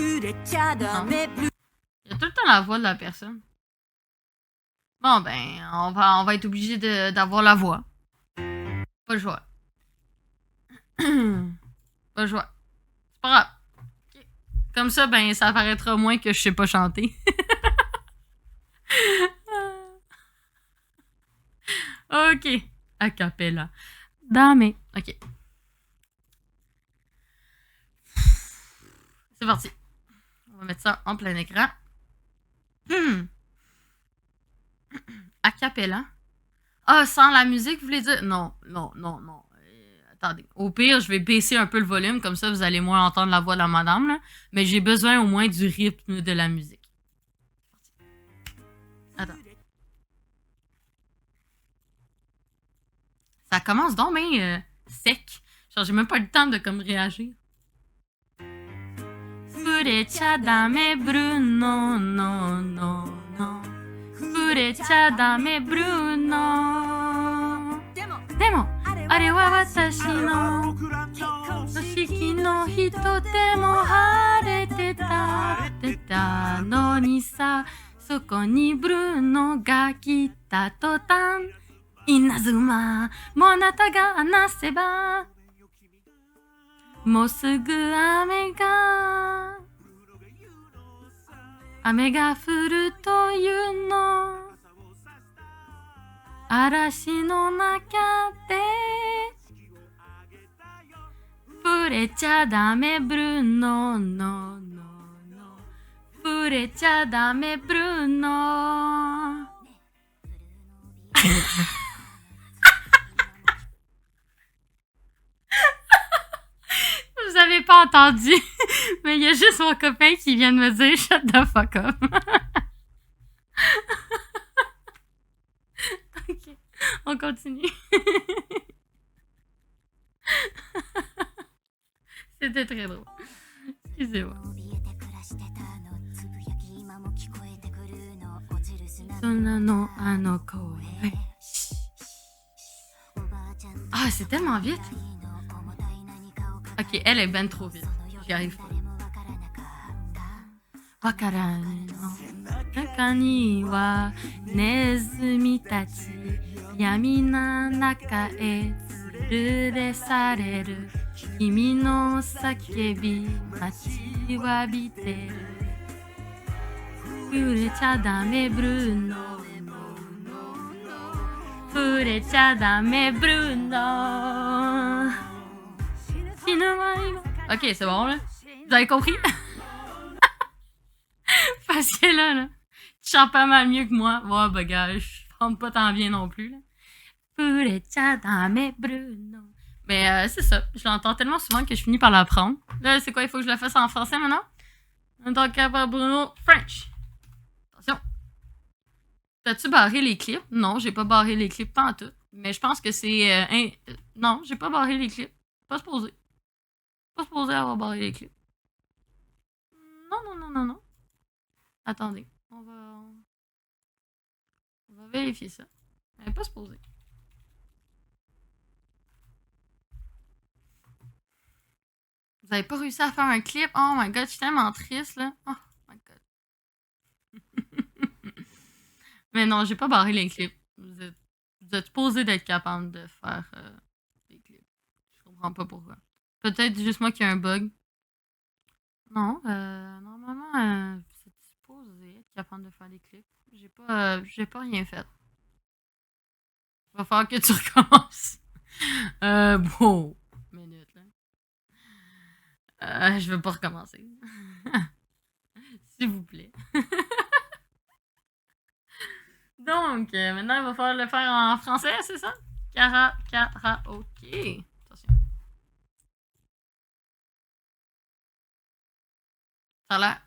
Il y a tout le temps la voix de la personne. Bon, ben, on va être obligé d'avoir la voix. Pas le choix. Pas le choix. C'est pas grave. Okay. Comme ça, ben, ça apparaîtra moins que je sais pas chanter. Ok. A cappella. Dame. Ok. C'est parti. On va mettre ça en plein écran. A cappella. Ah, sans la musique, vous voulez dire? Non. Attendez. Au pire, je vais baisser un peu le volume, comme ça vous allez moins entendre la voix de la madame, là. Mais j'ai besoin au moins du rythme de la musique. Attends. Ça commence donc bien sec. Genre, j'ai même pas le temps de comme réagir. Furecha dame Bruno, no, no, no. Furecha dame Bruno. Demo, are wa watashi no shiki no hito demo harete ta no ni sa. そこにブルーノが来た途端稲妻もあなたが話せばもうすぐ雨が降るというの嵐の中で触れちゃダメブルーノの触れちゃダメブルーノVous avez pas entendu, mais il y a juste mon copain qui vient de me dire shut the fuck up. Ok, on continue. C'était très drôle. Excusez-moi. Ah, c'est tellement vite. Ok, elle est ben trop vite. J'y arrive pas. Wakarani no naka ni wa nezumi tachi yami na naka e tsurure sareru kimi no sakebi machi wa biteru furecha dame Bruno furecha dame Bruno. Ok, c'est bon là. Vous avez compris? Parce que là, tu chantes pas mal mieux que moi. Ouais, bah gars, je chante pas tant bien non plus là. Furecha dame Bruno. Mais c'est ça, je l'entends tellement souvent que je finis par l'apprendre. Là, c'est quoi, il faut que je la fasse en français maintenant? Donc, Bruno, French. Attention. T'as-tu barré les clips? Non, j'ai pas barré les clips, pas en tout. Mais je pense que c'est... non, j'ai pas barré les clips. Pas supposé. Pas supposé avoir barré les clips. Non. Attendez, on va vérifier ça. Elle n'est pas supposée. Vous avez pas réussi à faire un clip? Oh my god, je suis tellement triste là. Oh my god. Mais non, j'ai pas barré les clips. Vous êtes supposé d'être capable de faire des clips. Je comprends pas pourquoi. Peut-être juste moi qui ai un bug. Non, normalement, c'est supposé être capable de faire des clips. J'ai pas rien fait. Va falloir que tu recommences. Bon. Minute, là. Je veux pas recommencer. S'il vous plaît. Donc, maintenant, il va falloir le faire en français, c'est ça? Karaoke. Attention. Ça a l'air.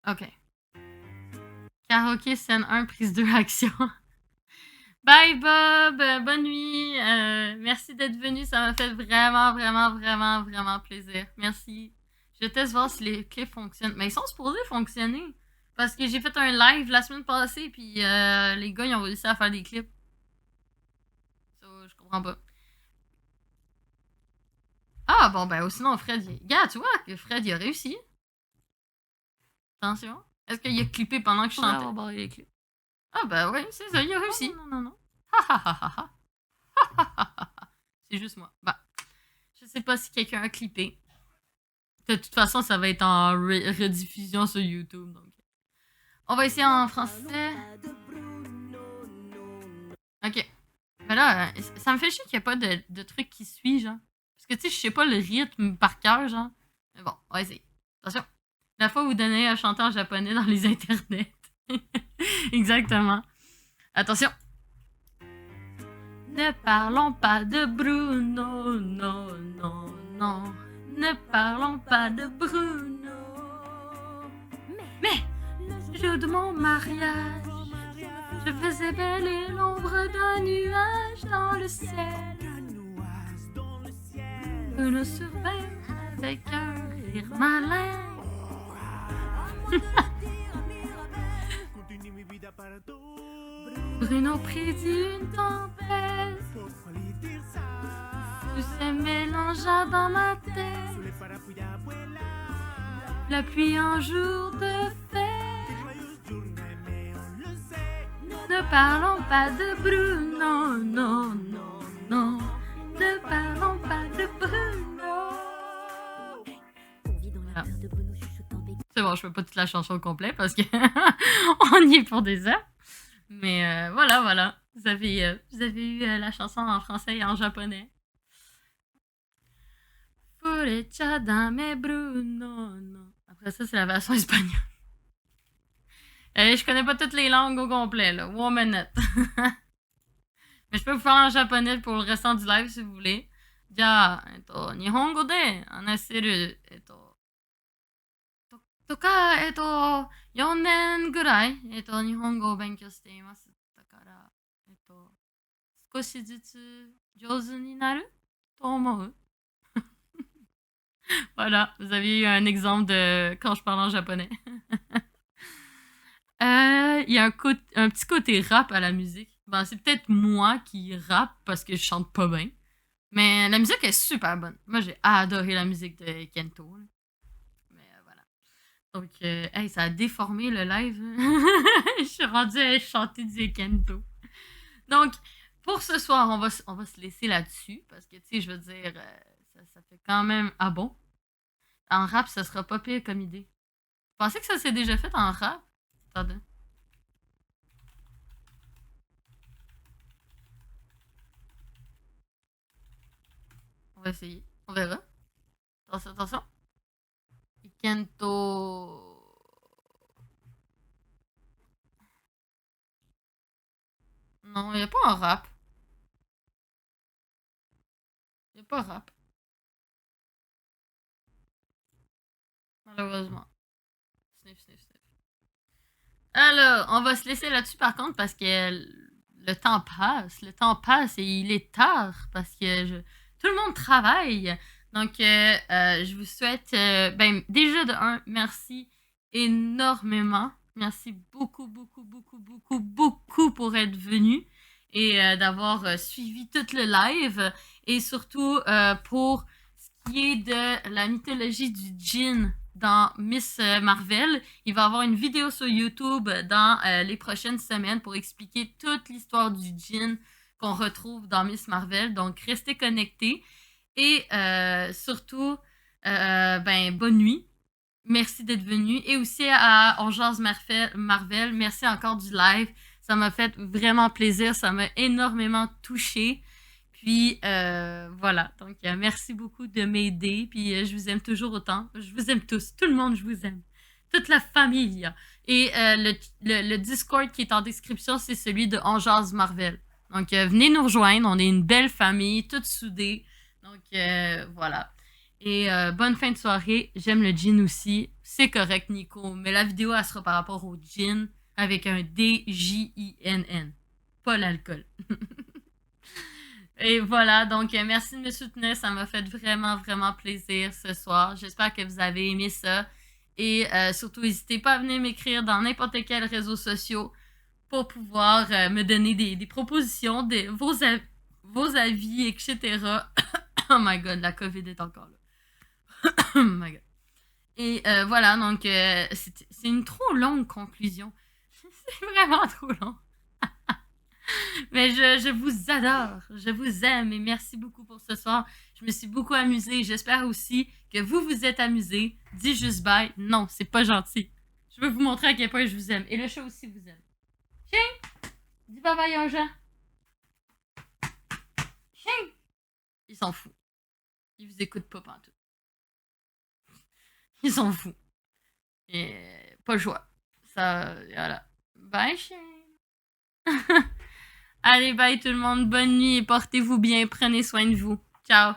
OK. Karaoke, scène 1, prise 2, action. Bye Bob, bonne nuit. Merci d'être venu, ça m'a fait vraiment plaisir. Merci. Je teste voir si les clips fonctionnent. Mais ils sont supposés fonctionner. Parce que j'ai fait un live la semaine passée, puis les gars, ils ont réussi à faire des clips. Ça, je comprends pas. Ah, bon, ben, sinon, Fred, gars, tu vois que Fred, il a réussi. Attention. Est-ce qu'il a clippé pendant que je chantais? Les clips. Ah, ben, oui, c'est ça, il a réussi. Non. C'est juste moi. Bah, je sais pas si quelqu'un a clippé. De toute façon, ça va être en rediffusion sur YouTube. Donc. On va essayer en français. Ok. Mais là, ça me fait chier qu'il n'y a pas de truc qui suit, genre. Parce que, tu sais, je sais pas le rythme par cœur, genre. Mais bon, on va essayer. Attention. La fois où vous donnez à chanter en japonais dans les internets. Exactement. Attention. Ne parlons pas de Bruno, non. Ne parlons pas de Bruno. Mais, le jour de mon mariage, je faisais belle et l'ombre d'un nuage dans le ciel. Bruno surveille avec un rire malin. Bruno prédit une tempête. Tout se mélangea dans ma tête. La pluie en jour de fête. Ne parlons pas de Bruno, non. Ne parlons pas de Bruno. Ah. C'est bon, je fais pas toute la chanson au complet parce que on y est pour des heures. Mais voilà. Vous avez eu la chanson en français et en japonais. Furecciadame Bruno. Après ça, c'est la version espagnole. Je connais pas toutes les langues au complet, là. Womanette. Mais je peux vous faire en japonais pour le restant du live si vous voulez. Ja, nihongo de anaseru, とか、4年ぐらい、日本語を勉強しています。だから、少しずつ上手になると思う。Voilà, vous avez eu un exemple de quand je parle en japonais. Il y a un petit côté rap à la musique. Ben, c'est peut-être moi qui rappe parce que je chante pas bien. Mais la musique est super bonne. Moi, j'ai adoré la musique de Kento. Là. Donc, hey, ça a déformé le live. Je suis rendue à chanter du Kento. Donc, pour ce soir, on va se laisser là-dessus. Parce que, tu sais, je veux dire, ça fait quand même... Ah bon? En rap, ça sera pas pire comme idée. Vous pensez que ça s'est déjà fait en rap? Attendez. On va essayer. On verra. Attention. Kento. Non, il n'y a pas un rap. Il n'y a pas un rap. Malheureusement. Sniff. Alors, on va se laisser là-dessus par contre parce que le temps passe. Le temps passe et il est tard parce que tout le monde travaille. Donc, je vous souhaite, déjà de un, merci énormément. Merci beaucoup pour être venu et d'avoir suivi tout le live. Et surtout, pour ce qui est de la mythologie du djinn, dans Miss Marvel. Il va y avoir une vidéo sur YouTube dans les prochaines semaines pour expliquer toute l'histoire du djinn qu'on retrouve dans Miss Marvel. Donc, restez connectés. Et surtout, bonne nuit. Merci d'être venu. Et aussi à On Jase Marvel, merci encore du live. Ça m'a fait vraiment plaisir. Ça m'a énormément touchée. Puis voilà. Donc merci beaucoup de m'aider. Puis je vous aime toujours autant. Je vous aime tous. Tout le monde, je vous aime. Toute la famille. Et le Discord qui est en description, c'est celui de On Jase Marvel. Donc venez nous rejoindre. On est une belle famille, toute soudée. Donc voilà. Et bonne fin de soirée. J'aime le djinn aussi. C'est correct, Nico. Mais la vidéo, elle sera par rapport au djinn avec un D-J-I-N-N. Pas l'alcool. Et voilà. Donc, merci de me soutenir. Ça m'a fait vraiment, vraiment plaisir ce soir. J'espère que vous avez aimé ça. Et surtout, n'hésitez pas à venir m'écrire dans n'importe quel réseau social pour pouvoir me donner des propositions, vos avis, etc. Oh my god, la COVID est encore là. Oh my god. Et voilà, donc c'est une trop longue conclusion. C'est vraiment trop long. Mais je vous adore, je vous aime et merci beaucoup pour ce soir. Je me suis beaucoup amusée. J'espère aussi que vous vous êtes amusés. Dis juste bye. Non, c'est pas gentil. Je veux vous montrer à quel point je vous aime. Et le chat aussi vous aime. Chien! Dis bye bye aux gens. Chien! Il s'en fout. Il vous écoute pas pantoute. Il s'en fout. Et pas le choix. Ça, voilà. Bye, chien. Allez, bye tout le monde. Bonne nuit et portez-vous bien. Prenez soin de vous. Ciao.